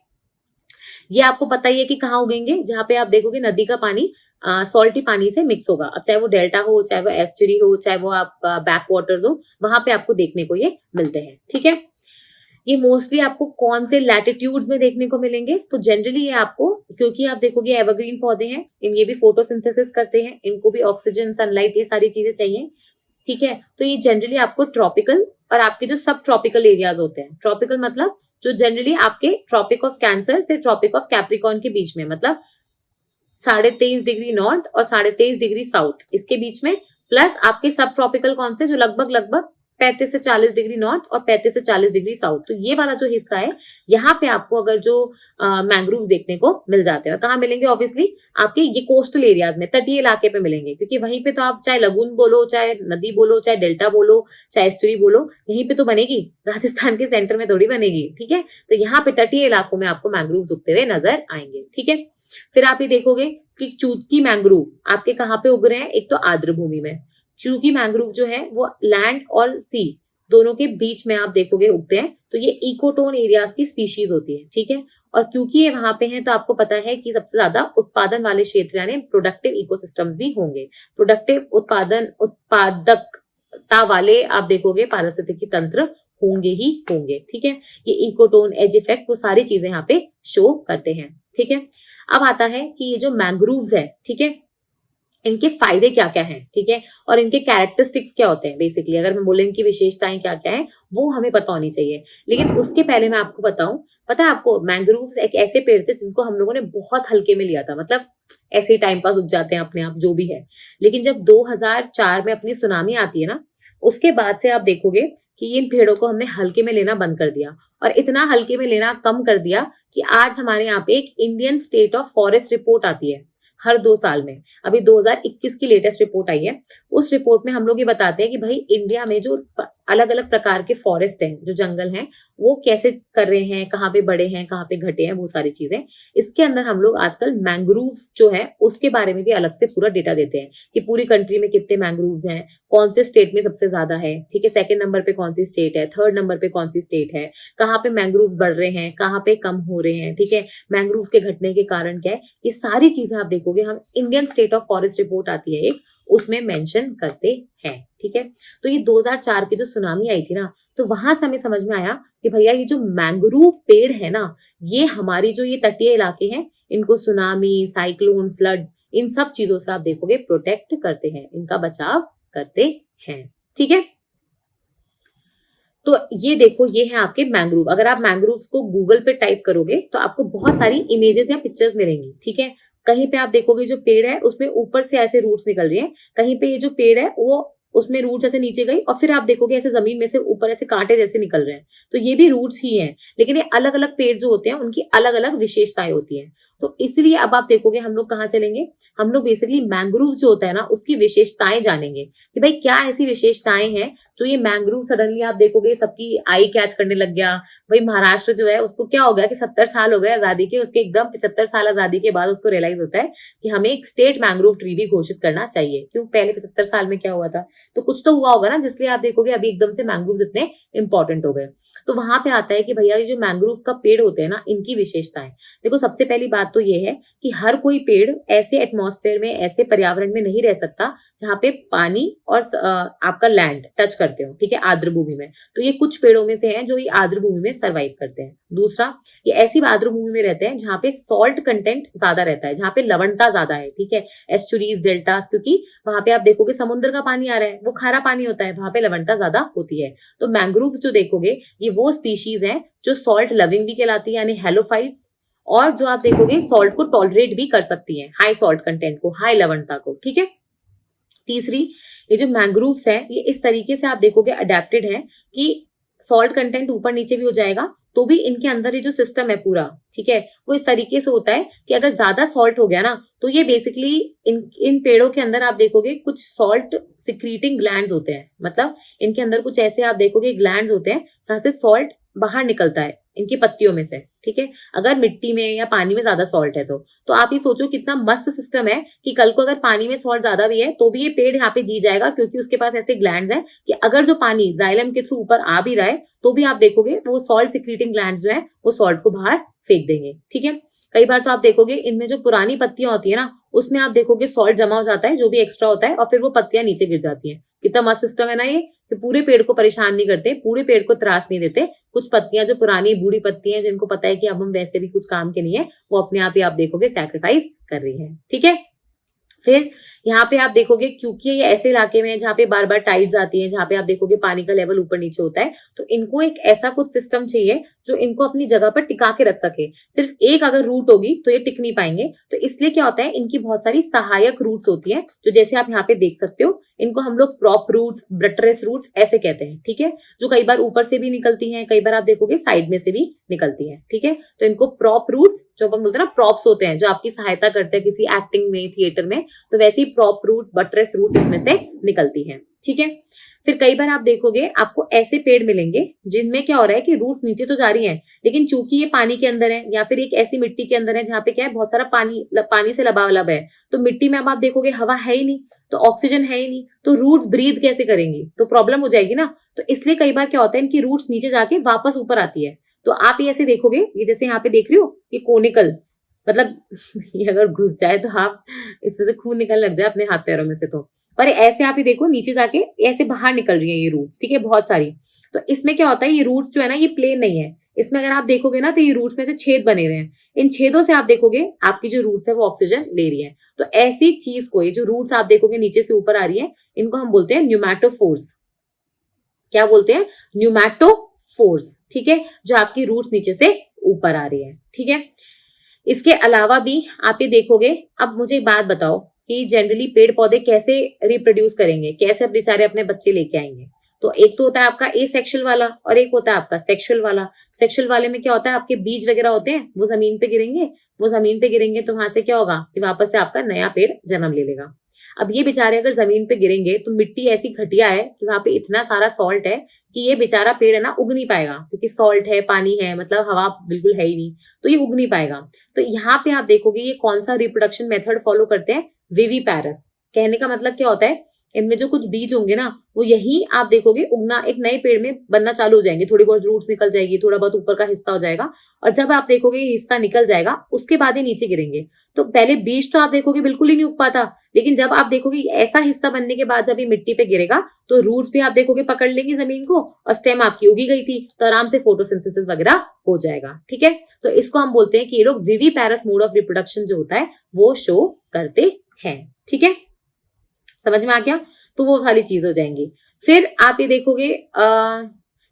ये आपको पता ही है कि कहाँ उगेंगे, जहाँ पे आप देखोगे नदी का पानी सॉल्टी पानी से मिक्स होगा। अब चाहे वो डेल्टा हो, चाहे वो एस्चुरी हो, चाहे वो आप बैक वाटर्स हो, वहां पे आपको देखने को ये मिलते हैं, ठीक है। ये मोस्टली आपको कौन से लैटिट्यूड्स में देखने को मिलेंगे, तो जनरली ये आपको, क्योंकि आप देखोगे एवरग्रीन पौधे हैं, ये भी फोटोसिंथेसिस करते हैं, इनको भी ऑक्सीजन, सनलाइट, ये सारी चीजें चाहिए, ठीक है। तो ये जनरली आपको ट्रॉपिकल और आपके जो सब ट्रॉपिकल एरियाज होते हैं, ट्रॉपिकल मतलब जो जनरली आपके ट्रॉपिक ऑफ कैंसर से ट्रॉपिक ऑफ कैप्रिकॉन के बीच में, मतलब 23.5 डिग्री नॉर्थ और 23.5 डिग्री साउथ, इसके बीच में, प्लस आपके सब ट्रॉपिकल कौन से, जो लगभग लगभग 35 से 40 डिग्री नॉर्थ और 35 से 40 डिग्री साउथ। तो ये वाला जो हिस्सा है, यहाँ पे आपको अगर जो मैंग्रोव देखने को मिल जाते हैं, कहाँ मिलेंगे, ऑब्वियसली आपके ये कोस्टल एरियाज में, तटीय इलाके पे मिलेंगे, क्योंकि वहीं पे तो आप चाहे लगून बोलो, चाहे नदी बोलो, चाहे डेल्टा बोलो, चाहे एस्टुरी बोलो, यहीं पे तो बनेगी, राजस्थान के सेंटर में थोड़ी बनेगी, ठीक है। तो यहाँ पे तटीय इलाकों में आपको मैंग्रोव उगते हुए नजर आएंगे, ठीक है। फिर आप ये देखोगे कि चूतकी मैंग्रोव आपके कहाँ पे उग रहे हैं, एक तो आर्द्र भूमि में, चूंकि मैंग्रोव जो है वो लैंड और सी दोनों के बीच में आप देखोगे उगते हैं, तो ये इकोटोन एरियाज की स्पीशीज होती है, ठीक है। और क्योंकि ये वहां पे हैं, तो आपको पता है कि सबसे ज्यादा उत्पादन वाले क्षेत्र यानी प्रोडक्टिव इकोसिस्टम्स भी होंगे, प्रोडक्टिव उत्पादकता वाले आप देखोगे पारिस्थितिकी तंत्र होंगे ही होंगे, ठीक है। ये इकोटोन, एज इफेक्ट, वो सारी चीजें यहाँ पे शो करते हैं, ठीक है। अब आता है कि ये जो मैंग्रोव्स है, ठीक है, इनके फायदे क्या क्या हैं, ठीक है, और इनके कैरेक्टरिस्टिक्स क्या होते हैं। बेसिकली अगर मैं बोले इनकी विशेषताएं क्या क्या हैं, वो हमें पता होनी चाहिए। लेकिन उसके पहले मैं आपको बताऊं, पता है आपको, मैंग्रोव्स एक ऐसे पेड़ थे जिनको हम लोगों ने बहुत हल्के में लिया था, मतलब ऐसे ही टाइम पास उग जाते हैं अपने आप, जो भी है। लेकिन जब 2004 में अपनी सुनामी आती है ना, उसके बाद से आप देखोगे कि इन पेड़ों को हमने हल्के में लेना बंद कर दिया, और इतना हल्के में लेना कम कर दिया कि आज हमारे यहाँ पे एक Indian state of forest report आती है हर 2 साल में। अभी 2021 की लेटेस्ट रिपोर्ट आई है। उस रिपोर्ट में हम लोग ये बताते हैं कि भाई इंडिया में जो अलग अलग प्रकार के फॉरेस्ट हैं, जो जंगल हैं, वो कैसे कर रहे हैं, कहाँ पे बढ़े हैं, कहाँ पे घटे हैं, वो सारी चीजें। इसके अंदर हम लोग आजकल मैंग्रोव्स जो है उसके बारे में भी अलग से पूरा डेटा देते हैं कि पूरी कंट्री में कितने मैंग्रोव्स हैं, कौन से स्टेट में सबसे ज्यादा है, ठीक है, सेकंड नंबर पे कौन सी स्टेट है, थर्ड नंबर पे कौन सी स्टेट है, कहाँ पे मैंग्रोव बढ़ रहे हैं, कहाँ पे कम हो रहे हैं, ठीक है, मैंग्रोव्स के घटने के कारण क्या है, ये सारी चीजें आप देखोगे हम Indian state of forest report आती है एक, उसमें मेंशन करते हैं, ठीक है। तो ये 2004 की जो सुनामी आई थी ना, तो वहां से हमें समझ में आया कि भैया ये जो मैंग्रोव पेड़ है ना, ये हमारी जो ये तटीय इलाके हैं, इनको सुनामी, साइक्लोन, फ्लड्स, इन सब चीजों से आप देखोगे प्रोटेक्ट करते हैं, इनका बचाव करते हैं, ठीक है। तो ये देखो, ये है आपके मैंग्रोव। अगर आप मैंग्रोव्स को गूगल पे टाइप करोगे तो आपको बहुत सारी इमेजेस या पिक्चर्स मिलेंगी, ठीक है। कहीं पे आप देखोगे जो पेड़ है उसमें ऊपर से ऐसे रूट्स निकल रही हैं, कहीं पे ये जो पेड़ है वो उसमें रूट्स ऐसे नीचे गई, और फिर आप देखोगे ऐसे जमीन में से ऊपर ऐसे कांटे जैसे निकल रहे हैं, तो ये भी रूट्स ही हैं। लेकिन ये अलग अलग पेड़ जो होते हैं उनकी अलग अलग विशेषताएं होती हैं। तो इसलिए अब आप देखोगे हम लोग कहाँ चलेंगे, हम लोग बेसिकली मैंग्रोव जो होता है ना उसकी विशेषताएं जानेंगे कि भाई क्या ऐसी विशेषताएं हैं। तो ये मैंग्रोव सडनली आप देखोगे सबकी आई कैच करने लग गया। भाई महाराष्ट्र जो है उसको क्या हो गया कि 70 साल हो गए आजादी के, उसके एकदम 75 साल आजादी के बाद उसको रियलाइज होता है कि हमें एक स्टेट मैंग्रोव ट्री भी घोषित करना चाहिए। क्यों, पहले 75 साल में क्या हुआ था, तो कुछ तो हुआ होगा ना, जिसलिए आप देखोगे अभी एकदम से मैंग्रोव इतने इंपॉर्टेंट हो गए। तो वहां पे आता है कि भैया ये जो मैंग्रोव का पेड़ होते हैं ना, इनकी विशेषताएं देखो। सबसे पहली बात तो ये है कि हर कोई पेड़ ऐसे एटमॉस्फेयर में, ऐसे पर्यावरण में नहीं रह सकता जहाँ पे पानी और आपका लैंड टच करते हो, ठीक है, आर्द्र भूमि में। तो ये कुछ पेड़ों में से हैं जो ये आर्द्र भूमि में सर्वाइव करते हैं। दूसरा, ये ऐसी आर्द्र भूमि में रहते हैं जहाँ पे सॉल्ट कंटेंट ज्यादा रहता है, जहाँ पे लवणता ज्यादा है, ठीक है, एस्चुरीज, डेल्टास, क्योंकि वहां पे आप देखोगे समुद्र का पानी आ रहा है, वो खारा पानी होता है, वहां पे लवणता ज्यादा होती है। तो मैंग्रोव जो देखोगे ये वो स्पीशीज हैं जो सॉल्ट लविंग भी कहलाती है, यानी हेलोफाइट्स, और जो आप देखोगे सॉल्ट को टॉलरेट भी कर सकती हैं, हाई सॉल्ट कंटेंट को, हाई लवणता को, ठीक है। तीसरी, ये जो मैंग्रोव्स हैं ये इस तरीके से आप देखोगे अडेप्टेड हैं कि सॉल्ट कंटेंट ऊपर नीचे भी हो जाएगा, तो भी इनके अंदर ये जो सिस्टम है पूरा, ठीक है, वो इस तरीके से होता है कि अगर ज्यादा सॉल्ट हो गया ना, तो ये बेसिकली इन पेड़ों के अंदर आप देखोगे कुछ सॉल्ट सिक्रीटिंग ग्लैंड्स होते हैं। मतलब इनके अंदर कुछ ऐसे आप देखोगे ग्लैंड्स होते हैं जहां से सॉल्ट बाहर निकलता है इनकी पत्तियों में से, ठीक है। अगर मिट्टी में या पानी में ज्यादा सॉल्ट है तो आप ये सोचो कितना मस्त सिस्टम है कि कल को अगर पानी में सॉल्ट ज्यादा भी है तो भी ये पेड़ यहाँ पे जी जाएगा, क्योंकि उसके पास ऐसे ग्लैंड्स हैं कि अगर जो पानी जाइलम के थ्रू ऊपर आ भी रहा है तो भी आप देखोगे वो सॉल्ट सिक्रीटिंग ग्लैंड्स जो है वो सॉल्ट को बाहर फेंक देंगे, ठीक है। कई बार तो आप देखोगे इनमें जो पुरानी पत्तियां होती है ना, उसमें आप देखोगे सॉल्ट जमा हो जाता है जो भी एक्स्ट्रा होता है, और फिर वो पत्तियां नीचे गिर जाती हैं। कितना मस्त सिस्टम है ना ये, कि पूरे पेड़ को परेशान नहीं करते, पूरे पेड़ को त्रास नहीं देते। कुछ पत्तियां जो पुरानी बूढ़ी पत्तियां जिनको पता है कि अब हम वैसे भी कुछ काम के नहीं है, वो अपने आप ही आप देखोगे सैक्रिफाइस कर रही है, ठीक है। फिर यहाँ पे आप देखोगे क्योंकि ये ऐसे इलाके में है जहाँ पे बार बार टाइड्स आती है, जहाँ पे आप देखोगे पानी का लेवल ऊपर नीचे होता है, तो इनको एक ऐसा कुछ सिस्टम चाहिए जो इनको अपनी जगह पर टिका के रख सके। सिर्फ एक अगर रूट होगी तो ये टिक नहीं पाएंगे, तो इसलिए क्या होता है इनकी बहुत सारी सहायक रूट्स होती हैं, जो जैसे आप यहाँ पे देख सकते हो, इनको हम लोग प्रॉप रूट्स, बट्रेस रूट्स ऐसे कहते हैं, ठीक है। जो कई बार ऊपर से भी निकलती हैं, कई बार आप देखोगे साइड में से भी निकलती हैं, ठीक है। तो इनको प्रॉप रूट्स, जो अपन बोलते हैं ना प्रॉप्स होते हैं, जो आपकी सहायता करते हैं किसी एक्टिंग में, थिएटर में, तो वैसे ही प्रॉप रूट्स, बट्रेस रूट्स इसमें से निकलती हैं, ठीक है। फिर कई बार आप देखोगे आपको ऐसे पेड़ मिलेंगे जिनमें क्या हो रहा है कि रूट नीचे तो जा रही है, लेकिन चूंकि ये पानी के अंदर है या फिर एक ऐसी मिट्टी के अंदर है जहाँ पे क्या है बहुत सारा पानी से लबालब है, तो मिट्टी में अब आप देखोगे हवा है ही नहीं, तो ऑक्सीजन है ही नहीं, तो रूट्स ब्रीथ कैसे करेंगी, तो प्रॉब्लम हो जाएगी ना। तो इसलिए कई बार क्या होता है इनकी रूट्स नीचे जाके वापस ऊपर आती है। तो आप ये ऐसे देखोगे, ये जैसे यहाँ पे देख रहे हो ये कोनिकल, मतलब ये अगर घुस जाए तो आप इसमें से खून निकलने लग जाए अपने हाथ पैरों में से, तो पर ऐसे आप ही देखो नीचे जाके ऐसे बाहर निकल रही है ये रूट्स, ठीक है, बहुत सारी। तो इसमें क्या होता है ये रूट्स जो है ना ये प्लेन नहीं है, इसमें अगर आप देखोगे ना तो ये रूट्स में से छेद बने हुए हैं, इन छेदों से आप देखोगे आपकी जो रूट्स है वो ऑक्सीजन ले रही है। तो ऐसी चीज को, ये जो रूट्स आप देखोगे नीचे से ऊपर आ रही है, इनको हम बोलते हैं न्यूमैटोफोर्स। क्या बोलते हैं? न्यूमैटोफोर्स, ठीक है, जो आपकी रूट्स नीचे से ऊपर आ रही है, ठीक है। इसके अलावा भी आप ये देखोगे, अब मुझे एक बात बताओ कि जनरली पेड़ पौधे कैसे रिप्रोड्यूस करेंगे, कैसे अब बेचारे अपने बच्चे लेके आएंगे। तो एक तो होता है आपका ए सेक्शुअल वाला और एक होता है आपका सेक्शुअल वाला। सेक्शुअल वाले में क्या होता है, आपके बीज वगैरह होते हैं वो जमीन पे गिरेंगे, वो जमीन पे गिरेंगे तो वहां से क्या होगा कि वापस से आपका नया पेड़ जन्म ले लेगा। अब ये बेचारे अगर जमीन पे गिरेंगे तो मिट्टी ऐसी घटिया है कि वहां पे इतना सारा सॉल्ट है कि ये बेचारा पेड़ है ना उग नहीं पाएगा, क्योंकि सॉल्ट है, पानी है, मतलब हवा बिल्कुल है ही नहीं, तो ये उग नहीं पाएगा। तो यहाँ पे आप देखोगे ये कौन सा रिप्रोडक्शन मेथड फॉलो करते हैं, विविपैरस। कहने का मतलब क्या होता है, इनमें जो कुछ बीज होंगे ना वो यही आप देखोगे उगना, एक नए पेड़ में बनना चालू हो जाएंगे, थोड़ी बहुत रूट्स निकल जाएगी, थोड़ा बहुत ऊपर का हिस्सा हो जाएगा, और जब आप देखोगे ये हिस्सा निकल जाएगा उसके बाद ही नीचे गिरेंगे। तो पहले बीज तो आप देखोगे बिल्कुल ही नहीं उग पाता, लेकिन जब आप देखोगे ऐसा हिस्सा बनने के बाद जब ये मिट्टी पे गिरेगा तो रूट्स भी आप देखोगे पकड़ लेंगी जमीन को, और स्टेम आपकी उगी गई थी तो आराम से फोटोसिंथेसिस वगैरह हो जाएगा, ठीक है। तो इसको हम बोलते हैं कि ये लोग विविपैरस मोड ऑफ रिप्रोडक्शन जो होता है वो शो करते हैं, ठीक है, समझ में आ गया। तो वो सारी चीज हो जाएंगी। फिर आप ये देखोगे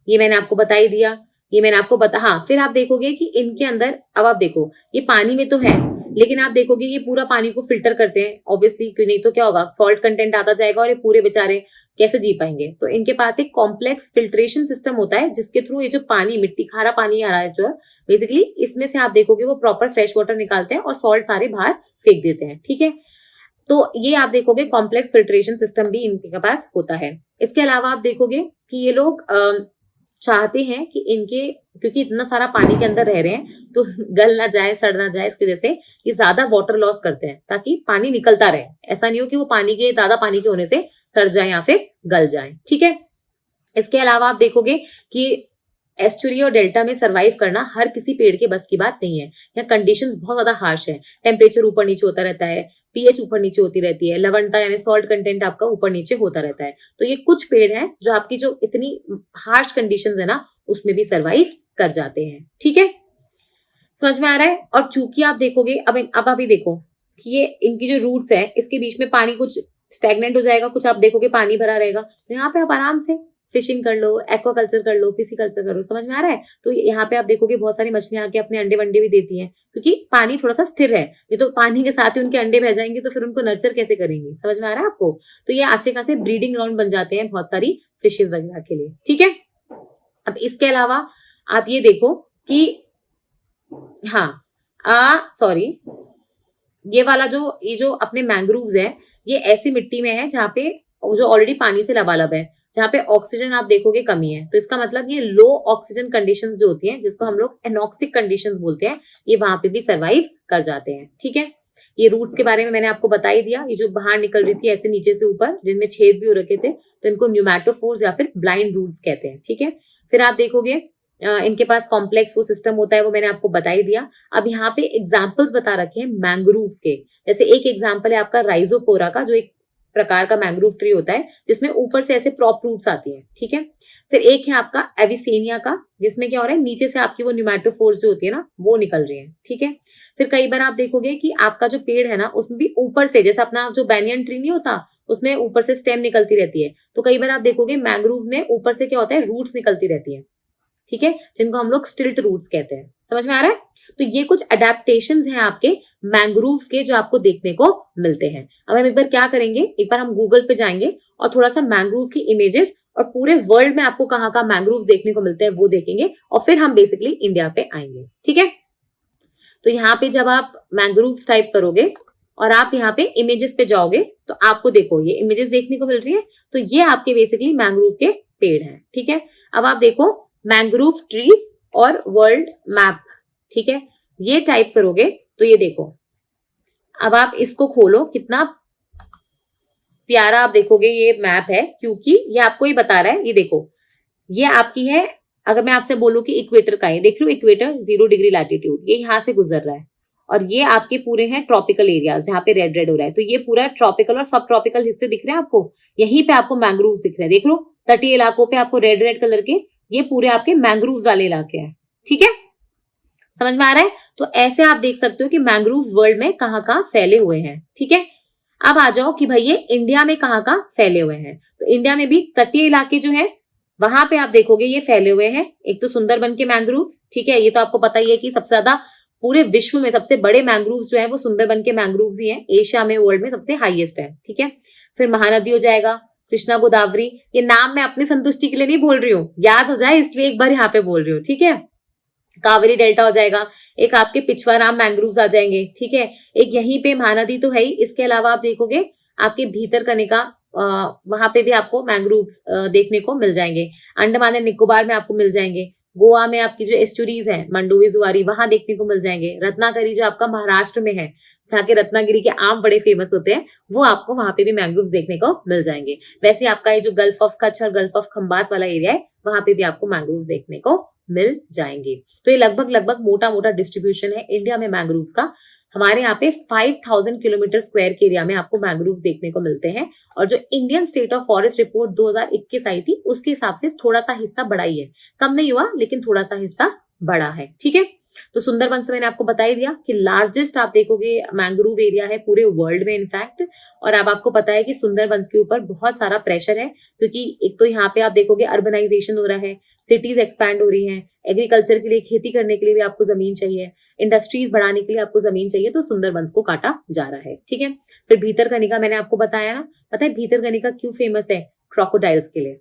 ये मैंने आपको बता ही दिया, ये मैंने आपको बता, हाँ, फिर आप देखोगे कि इनके अंदर, अब आप देखो ये पानी में तो है, लेकिन आप देखोगे ये पूरा पानी को फिल्टर करते हैं ऑब्वियसली, क्यों नहीं तो क्या होगा, सॉल्ट कंटेंट आता जाएगा और ये पूरे बेचारे कैसे जी पाएंगे। तो इनके पास एक कॉम्प्लेक्स फिल्ट्रेशन सिस्टम होता है जिसके थ्रू ये जो पानी, मिट्टी खारा पानी आ रहा है जो बेसिकली, इसमें से आप देखोगे वो प्रॉपर फ्रेश वाटर निकालते हैं और सॉल्ट सारे बाहर फेंक देते हैं, ठीक है। तो ये आप देखोगे कॉम्प्लेक्स फिल्ट्रेशन सिस्टम भी इनके पास होता है। इसके अलावा आप देखोगे कि ये लोग चाहते हैं कि इनके, क्योंकि इतना सारा पानी के अंदर रह रहे हैं तो गल ना जाए, सड़ ना जाए, इसकी वजह से ये ज्यादा वाटर लॉस करते हैं ताकि पानी निकलता रहे। ऐसा नहीं हो कि वो पानी के, ज्यादा पानी के होने से सड़ जाए या फिर गल जाए, ठीक है। इसके अलावा आप देखोगे कि एस्चुरी और डेल्टा में सरवाइव करना हर किसी पेड़ के बस की बात नहीं है। यहाँ कंडीशंस बहुत ज्यादा हार्श है, टेम्परेचर ऊपर नीचे होता रहता है, पीएच ऊपर नीचे होती रहती है, लवणता यानी सॉल्ट कंटेंट आपका ऊपर नीचे होता रहता है। तो ये कुछ पेड़ हैं जो आपकी जो इतनी हार्श कंडीशंस है ना उसमें भी सरवाइव कर जाते हैं, ठीक है, समझ में आ रहा है। और चूंकि आप देखोगे अब अभी देखो कि ये इनकी जो रूट्स है इसके बीच में पानी कुछ स्टैग्नेंट हो जाएगा, कुछ आप देखोगे पानी भरा रहेगा, तो यहाँ पे आप आराम से फिशिंग कर लो, एक्वाकल्चर कर लो, पिसिकल्चर करो, समझ में आ रहा है। तो यहाँ पे आप देखोगे बहुत सारी मछलियां आके अपने अंडे वंडे भी देती हैं, क्योंकि पानी थोड़ा सा स्थिर है, ये तो पानी के साथ ही उनके अंडे बह जाएंगे तो फिर उनको नर्चर कैसे करेंगे, समझ में आ रहा है आपको। तो ये अच्छे खासे ब्रीडिंग ग्राउंड बन जाते हैं बहुत सारी फिशेज वगैरह के लिए, ठीक है। अब इसके अलावा आप ये देखो कि हाँ सॉरी, ये जो अपने मैंग्रोव्स है ये ऐसी मिट्टी में है जहाँ पे जो ऑलरेडी पानी से लबालब है। जहाँ पे ऑक्सीजन आप देखोगे कमी है, तो इसका मतलब ये लो ऑक्सीजन कंडीशंस जो होती हैं, जिसको हम लोग एनॉक्सिक कंडीशंस बोलते हैं, ये वहां पे भी सर्वाइव कर जाते हैं। ठीक है, ये रूट्स के बारे में मैंने आपको बता ही दिया। ये जो बाहर निकल रही थी ऐसे नीचे से ऊपर, जिनमें छेद भी हो रखे थे, तो इनको न्यूमैटोफोर्स या फिर ब्लाइंड रूट्स कहते हैं। ठीक है, फिर आप देखोगे इनके पास कॉम्प्लेक्स वो सिस्टम होता है, वो मैंने आपको बता ही दिया। अब यहाँ पे एग्जाम्पल्स बता रखे हैं मैंग्रोव्स के। जैसे एक एग्जाम्पल है आपका राइजोफोरा का, जो एक प्रकार का मैंग्रोव ट्री होता है, जिसमें ऊपर से ऐसे प्रॉप रूट्स आती है। ठीक है, फिर एक है आपका एविसेनिया का, जिसमें क्या हो रहा है, नीचे से आपकी वो न्यूमैटोफोर्स जो होती है ना, वो निकल रही है। ठीक है, फिर कई बार आप देखोगे कि आपका जो पेड़ है ना, उसमें भी ऊपर से, जैसे अपना जो बैनियन ट्री नहीं होता, उसमें ऊपर से स्टेम निकलती रहती है, तो कई बार आप देखोगे मैंग्रोव में ऊपर से क्या होता है, रूट्स निकलती रहती है। ठीक है, जिनको हम लोग स्टिल्ट रूट्स कहते हैं। समझ में आ रहा है? तो ये कुछ अडेप्टेशंस हैं आपके मैंग्रोव्स के, जो आपको देखने को मिलते हैं। अब हम एक बार क्या करेंगे, एक बार हम गूगल पे जाएंगे और थोड़ा सा मैंग्रोव की इमेजेस और पूरे वर्ल्ड में आपको कहाँ कहाँ मैंग्रोव्स देखने को मिलते हैं वो देखेंगे, और फिर हम बेसिकली इंडिया पे आएंगे। ठीक है, तो यहाँ पे जब आप मैंग्रोव्स टाइप करोगे और आप यहाँ पे इमेजेस पे जाओगे, तो आपको देखो ये इमेजेस देखने को मिल रही है, तो ये आपके बेसिकली मैंग्रोव के पेड़ हैं। ठीक है, अब आप देखो मैंग्रोव ट्रीज और वर्ल्ड मैप। ठीक है, ये टाइप करोगे तो ये देखो, अब आप इसको खोलो, कितना प्यारा आप देखोगे ये मैप है, क्योंकि ये आपको ही बता रहा है। ये देखो, ये आपकी है, अगर मैं आपसे बोलूं कि इक्वेटर का है, देख लो इक्वेटर 0 डिग्री लैटिट्यूड, ये यहाँ से गुजर रहा है, और ये आपके पूरे हैं ट्रॉपिकल एरियाज, जहाँ पे रेड रेड हो रहा है, तो ये पूरा ट्रॉपिकल और सब ट्रॉपिकल हिस्से दिख रहे हैं आपको। यहीं पे आपको मैंग्रोव्स दिख रहे हैं, देख लो तटीय इलाकों पे आपको रेड रेड कलर के, ये पूरे आपके मैंग्रोव्स वाले इलाके हैं। ठीक है, समझ में आ रहा है? तो ऐसे आप देख सकते हो कि मैंग्रोव्स वर्ल्ड में कहाँ कहाँ फैले हुए हैं। ठीक है, अब आ जाओ कि भाई ये इंडिया में कहाँ कहाँ फैले हुए हैं। तो इंडिया में भी तटीय इलाके जो है, वहां पे आप देखोगे ये फैले हुए हैं। एक तो सुंदरबन के मैंग्रोव, ठीक है, ये तो आपको पता ही है कि सबसे ज्यादा पूरे विश्व में सबसे बड़े मैंग्रोव जो है वो सुंदरबन के मैंग्रोव ही हैं। एशिया में, वर्ल्ड में सबसे हाईएस्ट है। ठीक है, फिर महानदी हो जाएगा, कृष्णा गोदावरी। ये नाम मैं अपनी संतुष्टि के लिए नहीं बोल रही हूँ, याद हो जाए इसलिए एक बार यहाँ पे बोल रही हूँ। ठीक है, कावेरी डेल्टा हो जाएगा, एक आपके पिछवाराम मैंग्रोव्स आ जाएंगे। ठीक है, एक यहीं पे महानदी तो है ही, इसके अलावा आप देखोगे आपके भीतरकनिका, वहां पे भी आपको मैंग्रोव्स देखने को मिल जाएंगे। अंडमान एंड निकोबार में आपको मिल जाएंगे। गोवा में आपकी जो एस्टुरीज है, मंडोवी जुआरी, वहां देखने को मिल जाएंगे। रत्नागिरी जो आपका महाराष्ट्र में है, जहाँ के रत्नागिरी के आम बड़े फेमस होते हैं, वो आपको वहां पे भी मैंग्रोव्स देखने को मिल जाएंगे। वैसे आपका ये जो गल्फ ऑफ कच्छ और गल्फ ऑफ खंबात वाला एरिया है, वहां पे भी आपको मैंग्रोव्स देखने को मिल जाएंगे। तो ये लगभग लगभग मोटा मोटा डिस्ट्रीब्यूशन है इंडिया में मैंग्रोव्स का। हमारे यहाँ पे 5000 किलोमीटर स्क्वायर के एरिया में आपको मैंग्रोव्स देखने को मिलते हैं, और जो Indian state of forest report 2021 आई थी, उसके हिसाब से थोड़ा सा हिस्सा बड़ा ही है, कम नहीं हुआ लेकिन थोड़ा सा हिस्सा बड़ा है। ठीक है, तो सुंदरबन से मैंने आपको बता ही दिया कि लार्जेस्ट आप देखोगे मैंग्रोव एरिया है पूरे वर्ल्ड में इनफैक्ट। और अब आपको पता है कि सुंदरबन के ऊपर बहुत सारा प्रेशर है, क्योंकि एक तो यहाँ पे आप देखोगे अर्बनाइजेशन हो रहा है, सिटीज एक्सपैंड हो रही हैं, एग्रीकल्चर के लिए, खेती करने के लिए भी आपको जमीन चाहिए, इंडस्ट्रीज बढ़ाने के लिए आपको जमीन चाहिए, तो सुंदरबन को काटा जा रहा है। ठीक है, फिर भीतरकनिका मैंने आपको बताया ना, पता है भीतरकनिका क्यों फेमस है? क्रोकोडाइल्स के लिए।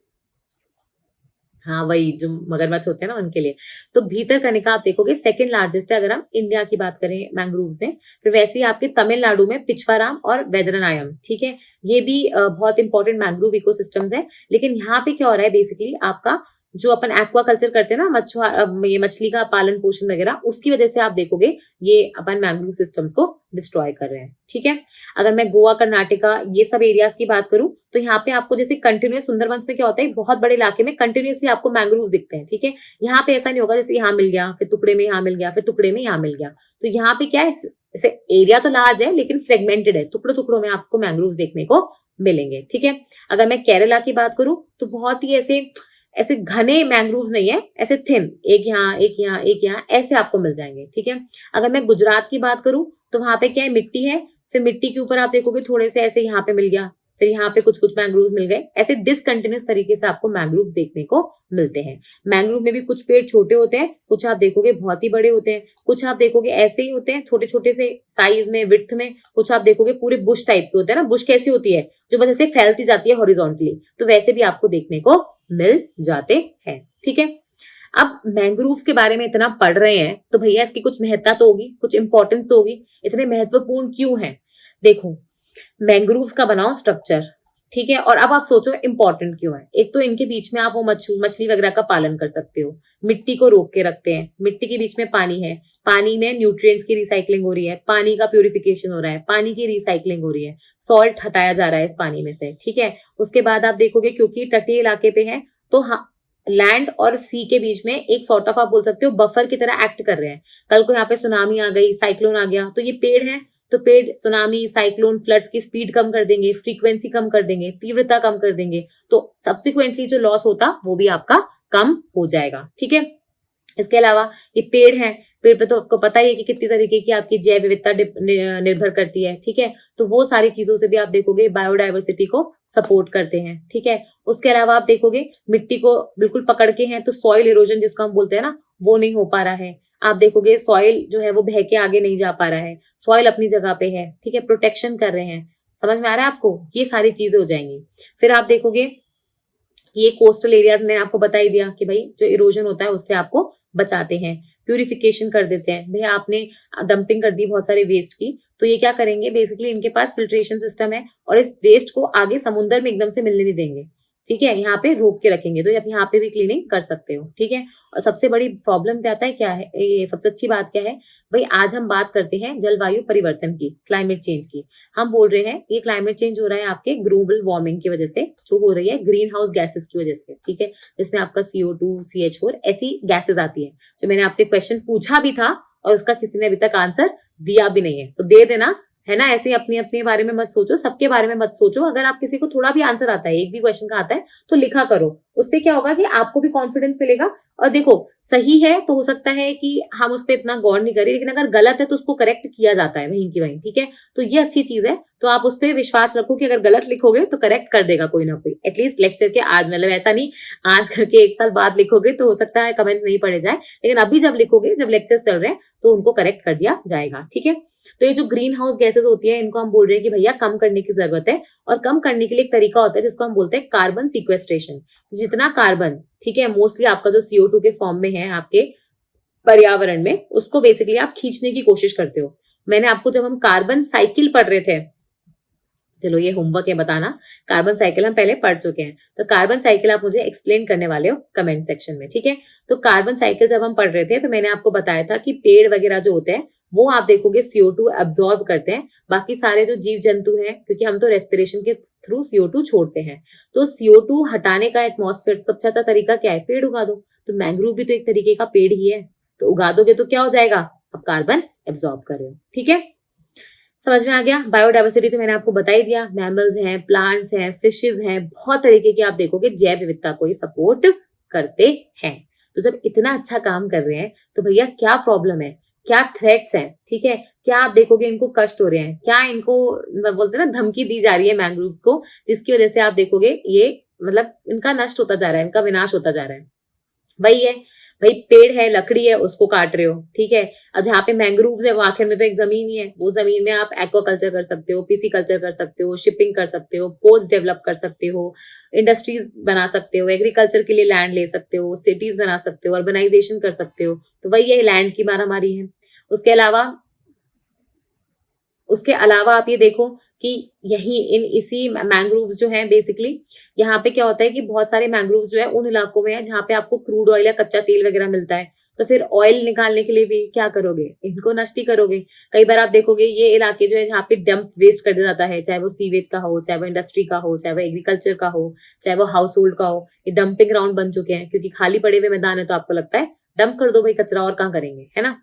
हाँ, वही जो मगरमच्छ होते हैं ना, उनके लिए। तो भीतरकनिका आप देखोगे सेकंड लार्जेस्ट है अगर हम इंडिया की बात करें मैंग्रोव्स में। फिर वैसे ही आपके तमिलनाडु में पिछवाराम और वेदरनायम, ठीक है, ये भी बहुत इंपॉर्टेंट मैंग्रोव इकोसिस्टम्स है। लेकिन यहाँ पे क्या हो रहा है, बेसिकली आपका जो अपन एक्वा कल्चर करते हैं ना, ये मछली का पालन पोषण वगैरह, उसकी वजह से आप देखोगे ये अपन मैंग्रोव सिस्टम्स को डिस्ट्रॉय कर रहे हैं। ठीक है, अगर मैं गोवा, कर्नाटका, ये सब एरियाज की बात करूं, तो यहाँ पे आपको जैसे कंटिन्यूस, सुंदरबन में क्या होता है, बहुत बड़े इलाके में कंटिन्यूसली आपको मैंग्रोव दिखते हैं। ठीक है, यहाँ पे ऐसा नहीं होगा जैसे यहाँ मिल गया, फिर टुकड़े में यहाँ मिल गया, फिर टुकड़े में यहाँ मिल गया। तो यहाँ पे क्या है, जैसे एरिया तो लार्ज है लेकिन फ्रेगमेंटेड है, टुकड़ों टुकड़ों में आपको मैंग्रोव देखने को मिलेंगे। ठीक है, अगर मैं केरला की बात करूं तो बहुत ही ऐसे घने मैंग्रोव्स नहीं है, ऐसे थिन, एक यहाँ एक यहाँ एक यहाँ, ऐसे आपको मिल जाएंगे। ठीक है, अगर मैं गुजरात की बात करूं तो वहां पे क्या है, मिट्टी है, फिर मिट्टी के ऊपर आप देखोगे थोड़े से ऐसे यहाँ पे मिल गया, फिर यहाँ पे कुछ कुछ मैंग्रोव्स मिल गए, ऐसे डिसकंटिन्यूस तरीके से आपको मैंग्रोव्स देखने को मिलते हैं। मैंग्रोव में भी कुछ पेड़ छोटे होते हैं, कुछ आप देखोगे बहुत ही बड़े होते हैं, कुछ आप देखोगे ऐसे ही होते हैं छोटे छोटे से साइज में, विड्थ में, कुछ आप देखोगे पूरे बुश टाइप के होते हैं ना। बुश कैसी होती है, जो बस ऐसे फैलती जाती है हॉरिजॉन्टली, तो वैसे भी आपको देखने को मिल जाते हैं। ठीक है, अब मैंग्रोव्स के बारे में इतना पढ़ रहे हैं तो भैया इसकी कुछ महत्ता तो होगी, कुछ इंपॉर्टेंस तो होगी। इतने महत्वपूर्ण क्यों है? देखो, मैंग्रोव्स का बनाओ स्ट्रक्चर, ठीक है। और अब आप सोचो इम्पोर्टेंट क्यों है। एक तो इनके बीच में आप वो मछली वगैरह का पालन कर सकते हो, मिट्टी को रोक के रखते हैं, मिट्टी के बीच में पानी है, पानी में न्यूट्रिएंट्स की रिसाइकलिंग हो रही है, पानी का प्यूरिफिकेशन हो रहा है, पानी की रिसाइकलिंग हो रही है, सॉल्ट हटाया जा रहा है इस पानी में से, ठीक है। उसके बाद आप देखोगे क्योंकि तटीय इलाके पे है तो हाँ, लैंड और सी के बीच में एक सॉर्ट ऑफ आप बोल सकते हो बफर की तरह एक्ट कर रहे हैं। कल को यहाँ पे सुनामी आ गई, साइक्लोन आ गया, तो ये पेड़ है, तो पेड़ सुनामी, साइक्लोन, फ्लड्स की स्पीड कम कर देंगे, फ्रीक्वेंसी कम कर देंगे, तीव्रता कम कर देंगे, तो सब्सिक्वेंटली जो लॉस होता वो भी आपका कम हो जाएगा, ठीक है। इसके अलावा ये पेड़ है, पेड़ पे तो आपको पता ही है कि कितनी तरीके की आपकी जैव विविधता निर्भर करती है, ठीक है। तो वो सारी चीजों से भी आप देखोगे बायोडायवर्सिटी को सपोर्ट करते हैं, ठीक है। उसके अलावा आप देखोगे मिट्टी को बिल्कुल पकड़ के हैं तो सॉइल इरोजन जिसको हम बोलते हैं ना, वो नहीं हो पा रहा है। आप देखोगे सॉइल जो है वो बह के आगे नहीं जा पा रहा है, सॉइल अपनी जगह पे है, ठीक है, प्रोटेक्शन कर रहे हैं। समझ में आ रहा है आपको, ये सारी चीजें हो जाएंगी। फिर आप देखोगे ये कोस्टल एरियाज में आपको बता ही दिया कि भाई जो इरोजन होता है उससे आपको बचाते हैं, प्यूरिफिकेशन कर देते हैं। भैया आपने डंपिंग कर दी बहुत सारे वेस्ट की, तो ये क्या करेंगे, बेसिकली इनके पास फिल्ट्रेशन सिस्टम है और इस वेस्ट को आगे समुद्र में एकदम से मिलने नहीं देंगे, ठीक है, यहाँ पे रोक के रखेंगे। तो आप यहाँ पे भी क्लीनिंग कर सकते हो, ठीक है। और सबसे बड़ी प्रॉब्लम क्या आता है, क्या है ये सबसे अच्छी बात क्या है भाई, आज हम बात करते हैं जलवायु परिवर्तन की, क्लाइमेट चेंज की। हम बोल रहे हैं ये क्लाइमेट चेंज हो रहा है आपके ग्लोबल वार्मिंग की वजह से, जो हो रही है ग्रीन हाउस गैसेस की वजह से, ठीक है, जिसमें आपका CO2, CH4 ऐसी गैसेस आती है। जो मैंने आपसे क्वेश्चन पूछा भी था और उसका किसी ने अभी तक आंसर दिया भी नहीं है, तो दे देना, है ना। ऐसे अपने अपने बारे में मत सोचो, सबके बारे में मत सोचो। अगर आप किसी को थोड़ा भी आंसर आता है, एक भी क्वेश्चन का आता है, तो लिखा करो। उससे क्या होगा कि आपको भी कॉन्फिडेंस मिलेगा। और देखो सही है तो हो सकता है कि हम उस पर इतना गौर नहीं करें, लेकिन अगर गलत है तो उसको करेक्ट किया जाता है वहीं की वहीं, ठीक है। तो ये अच्छी चीज है, तो आप उस पर विश्वास रखो कि अगर गलत लिखोगे तो करेक्ट कर देगा कोई ना कोई, एटलीस्ट लेक्चर के आज, मतलब ऐसा नहीं आज करके 1 साल बाद लिखोगे तो हो सकता है कमेंट्स नहीं पढ़े जाए, लेकिन अभी जब लिखोगे, जब लेक्चर्स चल रहे हैं, तो उनको करेक्ट कर दिया जाएगा, ठीक है। तो ये जो ग्रीन हाउस गैसेस होती है, इनको हम बोल रहे हैं कि भैया कम करने की जरूरत है। और कम करने के लिए एक तरीका होता है जिसको हम बोलते हैं कार्बन सिक्वेस्ट्रेशन। जितना कार्बन, ठीक है, मोस्टली आपका जो CO2 के फॉर्म में है आपके पर्यावरण में, उसको बेसिकली आप खींचने की कोशिश करते हो। मैंने आपको जब हम कार्बन साइकिल पढ़ रहे थे, चलो ये होमवर्क है बताना, कार्बन साइकिल हम पहले पढ़ चुके हैं, तो कार्बन साइकिल आप मुझे एक्सप्लेन करने वाले हो कमेंट सेक्शन में, ठीक है। तो कार्बन साइकिल जब हम पढ़ रहे थे तो मैंने आपको बताया था कि पेड़ वगैरह जो होते हैं वो आप देखोगे CO2 एब्जॉर्ब करते हैं, बाकी सारे जो जीव जंतु हैं, क्योंकि हम तो रेस्पिरेशन के थ्रू CO2 छोड़ते हैं, तो CO2 हटाने का एटमॉस्फेयर सबसे अच्छा तरीका क्या है, पेड़ उगा दो। तो मैंग्रोव भी तो एक तरीके का पेड़ ही है, तो उगा दोगे तो क्या हो जाएगा, अब कार्बन एब्जॉर्ब कर रहे हो, ठीक है। समझ में आ गया। बायोडाइवर्सिटी तो मैंने आपको बता ही दिया, मैमल्स हैं, प्लांट्स हैं, फिशेज हैं, बहुत तरीके के आप देखोगे जैव विविधता को ये सपोर्ट करते हैं। तो जब इतना अच्छा काम कर रहे हैं तो भैया क्या प्रॉब्लम है, क्या थ्रेट्स हैं, ठीक है, क्या आप देखोगे इनको कष्ट हो रहे हैं, क्या इनको बोलते हैं ना धमकी दी जा रही है मैंग्रोव्स को, जिसकी वजह से आप देखोगे ये मतलब इनका नष्ट होता जा रहा है, इनका विनाश होता जा रहा है। वही है भाई, पेड़ है, लकड़ी है, उसको काट रहे हो, ठीक है। और जहाँ पे मैंग्रोव्स है वो आखिर में तो एक जमीन ही है, वो जमीन में आप एक्वाकल्चर कर सकते हो, पिसिकल्चर कर सकते हो, शिपिंग कर सकते हो, पोर्ट्स डेवलप कर सकते हो, इंडस्ट्रीज बना सकते हो, एग्रीकल्चर के लिए लैंड ले सकते हो, सिटीज बना सकते हो, अर्बनाइजेशन कर सकते हो। तो वही है, लैंड की मारामारी है। उसके अलावा आप ये देखो कि यही इसी मैंग्रोव्स जो है बेसिकली, यहाँ पे क्या होता है कि बहुत सारे मैंग्रोव्स जो है उन इलाकों में है जहाँ पे आपको क्रूड ऑयल या कच्चा तेल वगैरह मिलता है, तो फिर ऑयल निकालने के लिए भी क्या करोगे, इनको नष्ट ही करोगे। कई बार आप देखोगे ये इलाके जो है जहाँ पे डंप वेस्ट कर दिया जाता है, चाहे वो सीवेज का हो, चाहे वो इंडस्ट्री का हो, चाहे वो एग्रीकल्चर का हो, चाहे वो हाउस होल्ड का हो, ये डंपिंग ग्राउंड बन चुके हैं, क्योंकि खाली पड़े हुए मैदान है तो आपको लगता है डंप कर दो भाई कचरा, और कहाँ करेंगे, है ना।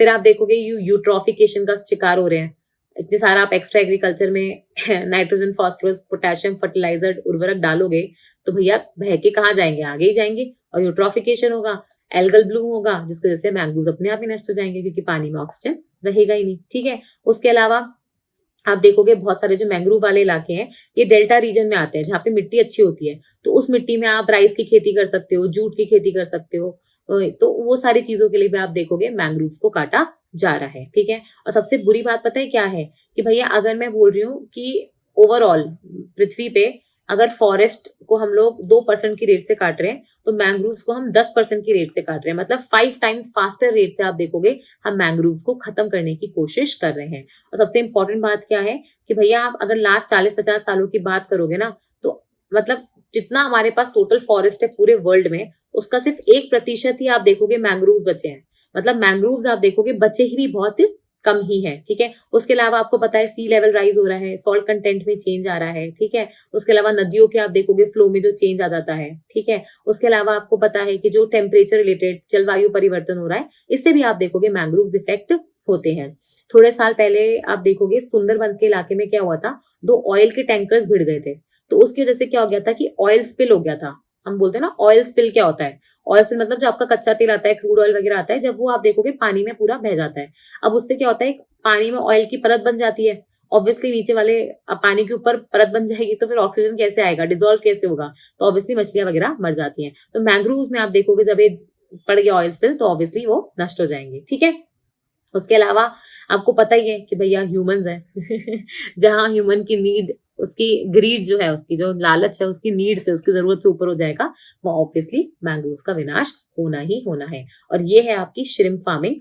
फिर आप देखोगे यूट्रॉफिकेशन का शिकार हो रहे हैं, इतने सारा आप एक्स्ट्रा एग्रीकल्चर में नाइट्रोजन, फास्फोरस, पोटेशियम फर्टिलाइजर, उर्वरक डालोगे तो भैया बह के कहाँ जाएंगे, आगे ही जाएंगे, और यूट्रॉफिकेशन होगा, एल्गल ब्लूम होगा, जिसकी वजह से मैंग्रोव्स अपने आप ही नष्ट हो जाएंगे, क्योंकि पानी में ऑक्सीजन रहेगा ही नहीं, ठीक है। उसके अलावा आप देखोगे बहुत सारे जो मैंग्रोव वाले इलाके हैं ये डेल्टा रीजन में आते हैं, जहाँ पे मिट्टी अच्छी होती है, तो उस मिट्टी में आप राइस की खेती कर सकते हो, जूट की खेती कर सकते हो। तो वो सारी चीजों के लिए भी आप देखोगे मैंग्रोव्स को काटा जा रहा है, ठीक है। और सबसे बुरी बात पता है क्या है कि भैया अगर मैं बोल रही हूँ कि ओवरऑल पृथ्वी पे अगर फॉरेस्ट को हम लोग 2% की रेट से काट रहे हैं, तो मैंग्रोव्स को हम 10% की रेट से काट रहे हैं, मतलब 5 टाइम्स फास्टर रेट से आप देखोगे हम मैंग्रोव्स को खत्म करने की कोशिश कर रहे हैं। और सबसे इंपॉर्टेंट बात क्या है कि भैया आप अगर लास्ट 40-50 सालों की बात करोगे ना, तो मतलब जितना हमारे पास टोटल फॉरेस्ट है पूरे वर्ल्ड में, उसका सिर्फ 1% ही आप देखोगे मैंग्रोव बचे हैं। मतलब मैंग्रोव्स आप देखोगे बचे ही भी बहुत कम ही है, ठीक है। उसके अलावा आपको पता है सी लेवल राइज हो रहा है, सॉल्ट कंटेंट में चेंज आ रहा है, ठीक है। उसके अलावा नदियों के आप देखोगे फ्लो में जो चेंज आ जाता है, ठीक है। उसके अलावा आपको पता है कि जो टेम्परेचर रिलेटेड जलवायु परिवर्तन हो रहा है, इससे भी आप देखोगे मैंग्रोव्स इफेक्ट होते हैं। थोड़े साल पहले आप देखोगे सुंदरबंस के इलाके में क्या हुआ था, 2 ऑयल के टैंकर्स भिड़ गए थे। तो उसकी वजह से क्या हो गया था कि ऑयल स्पिल हो गया था। हम बोलते हैं ना ऑयल स्पिल क्या होता है? ऑयल स्पिल मतलब जो आपका कच्चा तेल आता है, क्रूड ऑयल वगैरह आता है, जब वो आप देखोगे पानी में पूरा बह जाता है। अब उससे क्या होता है, पानी में ऑयल की परत बन जाती है। ऑब्वियसली नीचे वाले पानी के ऊपर परत बन जाएगी तो फिर ऑक्सीजन कैसे आएगा, डिजोल्व कैसे होगा? तो ऑब्वियसली मछलियां वगैरह मर जाती हैं। तो मैंग्रोव्स में आप देखोगे जब ये पड़ गया ऑयल स्पिल तो ऑब्वियसली वो नष्ट हो जाएंगे, ठीक है। उसके अलावा आपको पता ही है कि भैया ह्यूमंस है जहां ह्यूमन की नीड, उसकी ग्रीड जो है, उसकी जो लालच है, उसकी नीड से, उसकी जरूरत से ऊपर हो जाएगा, वो ऑब्वियसली मैंग्रोव्स का विनाश होना ही होना है। और ये है आपकी श्रिम्प फार्मिंग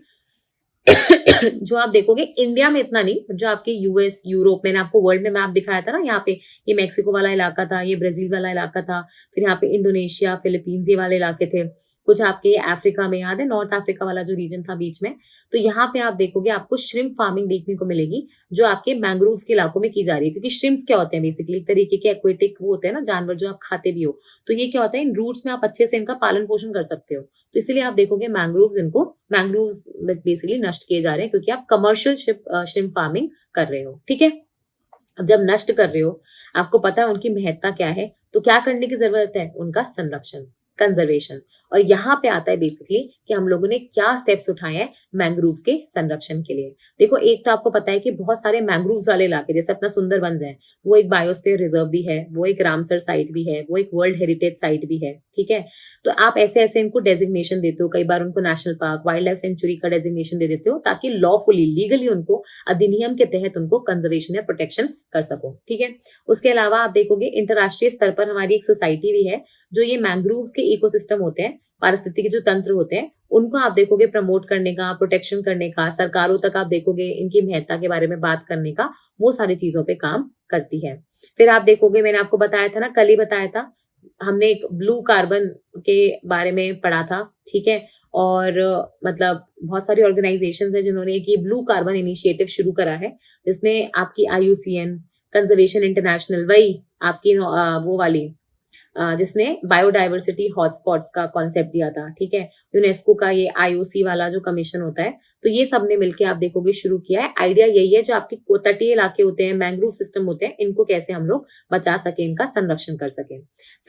जो आप देखोगे इंडिया में इतना नहीं, जो आपके यूएस यूरोप, मैंने आपको वर्ल्ड में मैप दिखाया था ना, यहाँ पे ये मैक्सिको वाला इलाका था, ये ब्राजील वाला इलाका था, फिर यहाँ पे इंडोनेशिया फिलीपींस ये वाले इलाके थे, कुछ आपके अफ्रीका में, याद है नॉर्थ अफ्रीका वाला जो रीजन था बीच में। तो यहाँ पे आप देखोगे आपको श्रिम्प फार्मिंग देखने को मिलेगी, जो आपके मैंग्रोव्स के इलाकों में की जा रही है। क्योंकि श्रिम्प्स क्या होते हैं, बेसिकली एक तरीके के एक्वेटिक वो होते हैं ना जानवर, जो आप खाते भी हो। तो ये क्या होता है, इन रूट्स में आप अच्छे से इनका पालन पोषण कर सकते हो। तो इसीलिए आप देखोगे मैंग्रोव्स बेसिकली नष्ट किए जा रहे हैं, क्योंकि आप कमर्शियल श्रिम्प फार्मिंग कर रहे हो, ठीक है। अब जब नष्ट कर रहे हो, आपको पता है उनकी महत्ता क्या है, तो क्या करने की जरूरत है, उनका संरक्षण, कंजर्वेशन। और यहाँ पे आता है बेसिकली कि हम लोगों ने क्या स्टेप्स उठाए हैं मैंग्रोव्स के संरक्षण के लिए। देखो, एक तो आपको पता है कि बहुत सारे मैंग्रोव्स वाले इलाके, जैसे अपना सुंदरबन है, वो एक बायोस्फीयर रिजर्व भी है, वो एक रामसर साइट भी है, वो एक वर्ल्ड हेरिटेज साइट भी है, ठीक है। तो आप ऐसे ऐसे इनको डेजिग्नेशन देते हो, कई बार उनको national park, wild life sanctuary का डेजिग्नेशन दे देते हो, ताकि लॉफुली लीगली उनको, अधिनियम के तहत उनको कंजर्वेशन या प्रोटेक्शन कर सको, ठीक है। उसके अलावा आप देखोगे इंटरराष्ट्रीय स्तर पर हमारी एक सोसाइटी भी है, जो ये मैंग्रोव्स के इकोसिस्टम होते हैं, पारिस्थितिकी जो तंत्र होते हैं, उनको आप देखोगे प्रमोट करने का, प्रोटेक्शन करने का, सरकारों तक आप देखोगे इनकी महत्ता के बारे में बात करने का, वो सारी चीजों पे काम करती है। फिर आप देखोगे, मैंने आपको बताया था ना, कल ही बताया था, हमने एक ब्लू कार्बन के बारे में पढ़ा था, ठीक है। और मतलब बहुत सारी ऑर्गेनाइजेशंस है जिन्होंने एक ये ब्लू कार्बन इनिशिएटिव शुरू करा है, जिसमें आपकी IUCN, कंजर्वेशन इंटरनेशनल, वही आपकी वो वाली जिसने बायोडाइवर्सिटी हॉटस्पॉट्स का कॉन्सेप्ट दिया था, ठीक है। यूनेस्को का ये IOC वाला जो कमीशन होता है, तो ये सब ने मिलकर आप देखोगे शुरू किया है। आइडिया यही है, जो आपके तटीय इलाके होते हैं, मैंग्रोव सिस्टम होते हैं, इनको कैसे हम लोग बचा सके, इनका संरक्षण कर सके।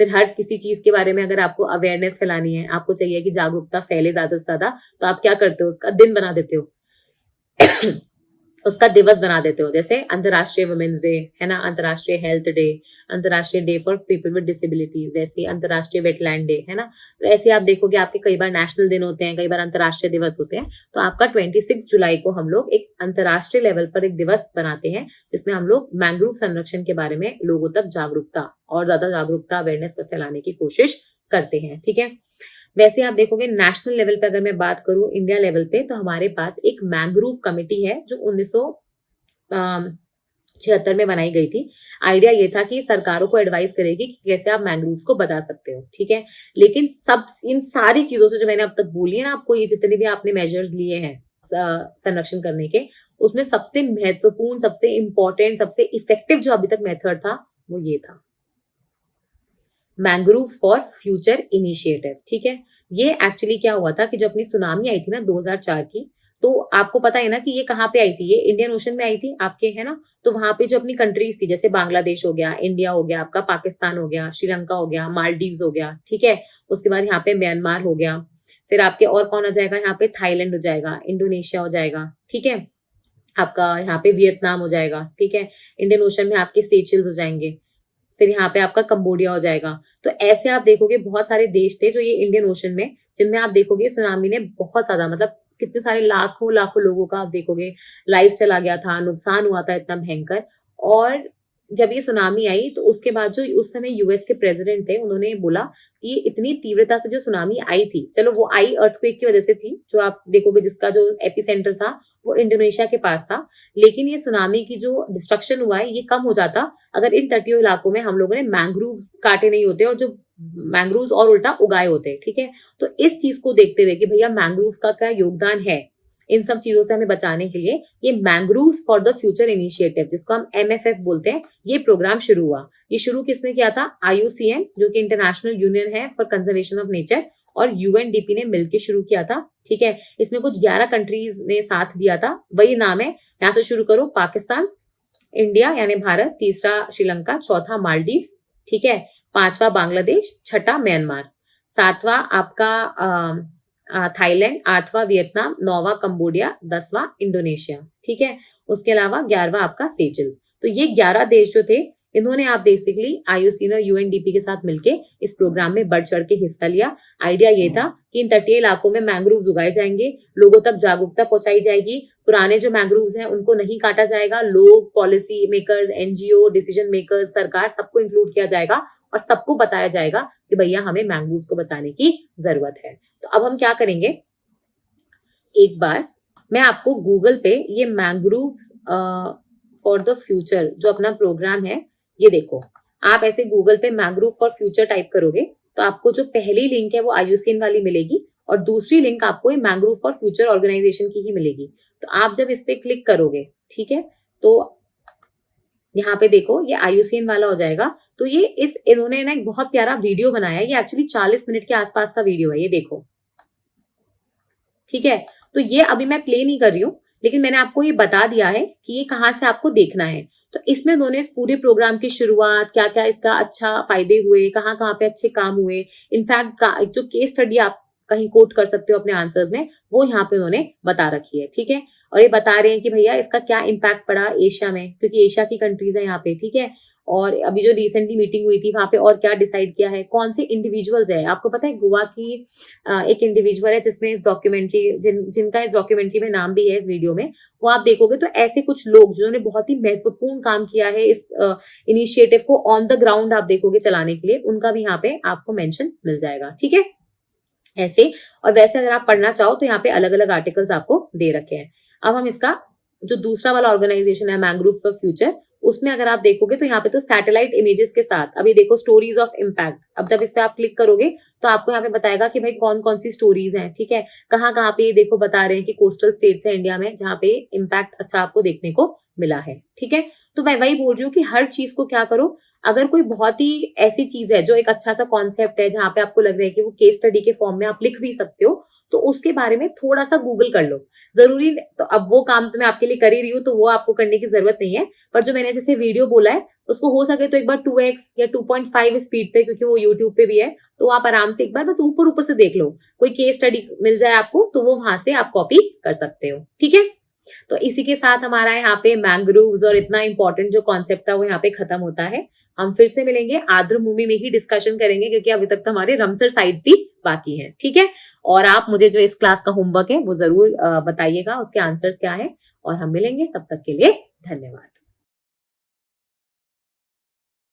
फिर हर किसी चीज के बारे में अगर आपको अवेयरनेस फैलानी है, आपको चाहिए कि जागरूकता फैले ज्यादा से ज्यादा, तो आप क्या करते हो, उसका दिन बना देते हो उसका दिवस बना देते हो। जैसे अंतर्राष्ट्रीय वुमेन्स डे है ना, अंतर्राष्ट्रीय हेल्थ डे, अंतर्राष्ट्रीय day for people with disabilities, वैसे अंतर्राष्ट्रीय वेटलैंड डे है ना। तो ऐसे आप देखोगे आपके कई बार नेशनल दिन होते हैं, कई बार अंतर्राष्ट्रीय दिवस होते हैं। तो आपका 26 जुलाई को हम लोग एक अंतर्राष्ट्रीय लेवल पर एक दिवस बनाते हैं, जिसमें हम लोग मैंग्रोव संरक्षण के बारे में लोगों तक जागरूकता, और ज्यादा जागरूकता, अवेयरनेस फैलाने की कोशिश करते हैं, ठीक है। वैसे आप देखोगे नेशनल लेवल पे, अगर मैं बात करूं इंडिया लेवल पे, तो हमारे पास एक मैंग्रोव कमेटी है, जो 1976 में बनाई गई थी। आइडिया ये था कि सरकारों को एडवाइस करेगी कि कैसे आप मैंग्रोव्स को बचा सकते हो, ठीक है। लेकिन सब इन सारी चीजों से जो मैंने अब तक बोली है ना आपको, ये जितने भी आपने मेजर्स लिए हैं संरक्षण करने के, उसमें सबसे महत्वपूर्ण, सबसे इंपॉर्टेंट, सबसे इफेक्टिव जो अभी तक मेथड था, वो ये था, मैंग्रोव्स फॉर फ्यूचर इनिशिएटिव, ठीक है। ये एक्चुअली क्या हुआ था कि जो अपनी सुनामी आई थी ना 2004 की, तो आपको पता है ना कि ये कहाँ पे आई थी, ये इंडियन ओशन में आई थी आपके, है ना। तो वहां पे जो अपनी कंट्रीज थी, जैसे बांग्लादेश हो गया, इंडिया हो गया, आपका पाकिस्तान हो गया, श्रीलंका हो गया, मालदीव्स हो गया, ठीक है। उसके बाद यहाँ पे म्यांमार हो गया, फिर आपके और कौन आ जाएगा, यहाँ पे थाईलैंड हो जाएगा, इंडोनेशिया हो जाएगा, ठीक है। आपका यहाँ पे वियतनाम हो जाएगा, ठीक है। इंडियन ओशन में आपके सेचेल्स हो जाएंगे, फिर यहाँ पे आपका कंबोडिया हो जाएगा। तो ऐसे आप देखोगे बहुत सारे देश थे जो ये इंडियन ओशन में, जिनमें आप देखोगे सुनामी ने बहुत ज्यादा, मतलब कितने सारे लाखों लोगों का आप देखोगे लाइफ चला गया था, नुकसान हुआ था इतना भयंकर। और जब ये सुनामी आई तो उसके बाद जो उस समय यूएस के प्रेसिडेंट थे, उन्होंने बोला कि इतनी तीव्रता से जो सुनामी आई थी, चलो वो आई अर्थक्वेक की वजह से थी, जो आप देखोगे जिसका जो एपिसेंटर था वो इंडोनेशिया के पास था, लेकिन ये सुनामी की जो डिस्ट्रक्शन हुआ है ये कम हो जाता अगर इन तटीय इलाकों में हम लोगों ने मैंग्रोव्स काटे नहीं होते और जो मैंग्रोव्स और उल्टा उगाए होते। ठीक है, तो इस चीज को देखते हुए कि भैया मैंग्रोव्स का क्या योगदान है इन सब चीजों से हमें बचाने के लिए, ये mangroves for the future initiative, जिसको हम एमएफएफ बोलते हैं, ये प्रोग्राम शुरू हुआ। ये शुरू किसने किया था? आईयूसीएन, जो कि इंटरनेशनल यूनियन है फॉर कंजर्वेशन ऑफ नेचर, और यूएनडीपी ने मिलकर शुरू किया था। ठीक है, इसमें कुछ 11 कंट्रीज ने साथ दिया था। वही नाम है, यहां से शुरू करो, पाकिस्तान, इंडिया यानी भारत, तीसरा श्रीलंका, चौथा मालदीव्स, ठीक है, पांचवा बांग्लादेश, छठा म्यांमार, सातवां आपका थाईलैंड, आठवां वियतनाम, नौवां कंबोडिया, 10वां इंडोनेशिया। ठीक है, उसके अलावा 11वां आपका सेचल्स। तो ये 11 देश जो थे, इन्होंने आप बेसिकली आईयूसीएन और यूएनडीपी के साथ मिलके इस प्रोग्राम में बढ़ चढ़ के हिस्सा लिया। आइडिया ये था कि इन तटीय इलाकों में मैंग्रोव्स उगाए जाएंगे, लोगों तक जागरूकता पहुंचाई जाएगी, पुराने जो मैंग्रोव्स हैं उनको नहीं काटा जाएगा, लोग, policy makers, NGO, decision makers, सरकार, सबको इंक्लूड किया जाएगा और सबको बताया जाएगा कि भैया हमें मैंग्रोव्स को बचाने की जरूरत है। तो अब हम क्या करेंगे, एक बार मैं आपको गूगल पे ये मैंग्रोव्स फॉर द फ्यूचर जो अपना प्रोग्राम है, ये देखो, आप ऐसे गूगल पे मैंग्रोव फॉर फ्यूचर टाइप करोगे तो आपको जो पहली लिंक है वो आईयूसीएन वाली मिलेगी और दूसरी लिंक आपको मैंग्रोव फॉर फ्यूचर ऑर्गेनाइजेशन की ही मिलेगी। तो आप जब इस पे क्लिक करोगे, ठीक है, तो यहाँ पे देखो ये आईयूसीएन वाला हो जाएगा। तो ये इन्होंने ना एक बहुत प्यारा वीडियो बनाया है, ये एक्चुअली 40 मिनट के आसपास का वीडियो है, ये देखो। ठीक है, तो ये अभी मैं प्ले नहीं कर रही हूँ, लेकिन मैंने आपको ये बता दिया है कि ये कहाँ से आपको देखना है। तो इसमें उन्होंने इस पूरे प्रोग्राम की शुरुआत, क्या क्या इसका अच्छा फायदे हुए, कहाँ कहाँ पे अच्छे काम हुए, इनफैक्ट जो केस स्टडी आप कहीं कोट कर सकते हो अपने आंसर्स में, वो यहाँ पे उन्होंने बता रखी है। ठीक है, और ये बता रहे हैं कि भैया इसका क्या इम्पैक्ट पड़ा एशिया में, क्योंकि एशिया की कंट्रीज है यहाँ पे। ठीक है, और अभी जो रिसेंटली मीटिंग हुई थी वहां पे और क्या डिसाइड किया है, कौन से इंडिविजुअल्स है, आपको पता है गोवा की एक इंडिविजुअल है जिसमें इस डॉक्यूमेंट्री जिनका इस डॉक्यूमेंट्री में नाम भी है इस वीडियो में, वो आप देखोगे तो ऐसे कुछ लोग जिन्होंने बहुत ही महत्वपूर्ण काम किया है इस इनिशिएटिव को ऑन द ग्राउंड आप देखोगे चलाने के लिए, उनका भी यहाँ पे आपको मेंशन मिल जाएगा। ठीक है, ऐसे और वैसे अगर आप पढ़ना चाहो तो यहाँ पे अलग अलग आर्टिकल्स आपको दे रखे हैं। अब हम इसका जो दूसरा वाला ऑर्गेनाइजेशन है मैंग्रोव फॉर फ्यूचर, उसमें अगर आप देखोगे तो यहाँ पे तो सैटेलाइट इमेजेस के साथ, अभी देखो स्टोरीज ऑफ इम्पैक्ट, अब जब इस पे आप क्लिक करोगे तो आपको यहाँ पे बताएगा कि भाई कौन कौन सी स्टोरीज हैं। ठीक है, कहाँ कहाँ पे ये देखो बता रहे हैं कि कोस्टल स्टेट्स है इंडिया में जहाँ पे इम्पैक्ट अच्छा आपको देखने को मिला है। ठीक है, तो मैं वही बोल रही हूँ कि हर चीज को क्या करो, अगर कोई बहुत ही ऐसी चीज है जो एक अच्छा सा कॉन्सेप्ट है जहाँ पे आपको लग रहा है कि वो केस स्टडी के फॉर्म में आप लिख भी सकते हो, तो उसके बारे में थोड़ा सा गूगल कर लो। जरूरी तो अब वो काम तो मैं आपके लिए कर ही रही हूँ, तो वो आपको करने की जरूरत नहीं है, पर जो मैंने जैसे वीडियो बोला है उसको हो सके तो एक बार 2x या 2.5 स्पीड पे, क्योंकि वो यूट्यूब पे भी है, तो आप आराम से एक बार बस ऊपर ऊपर से देख लो, कोई केस स्टडी मिल जाए आपको तो वो वहां से आप कॉपी कर सकते हो। ठीक है, तो इसी के साथ हमारा यहाँ पे मैंग्रोव्स और इतना इंपॉर्टेंट जो कॉन्सेप्ट था वो यहाँ पे खत्म होता है। हम फिर से मिलेंगे, आर्द्र भूमि में ही डिस्कशन करेंगे, क्योंकि अभी तक तो हमारे रमसर साइट्स भी बाकी हैं। ठीक है, और आप मुझे जो इस क्लास का होमवर्क है वो जरूर बताइएगा, उसके आंसर्स क्या है, और हम मिलेंगे, तब तक के लिए धन्यवाद।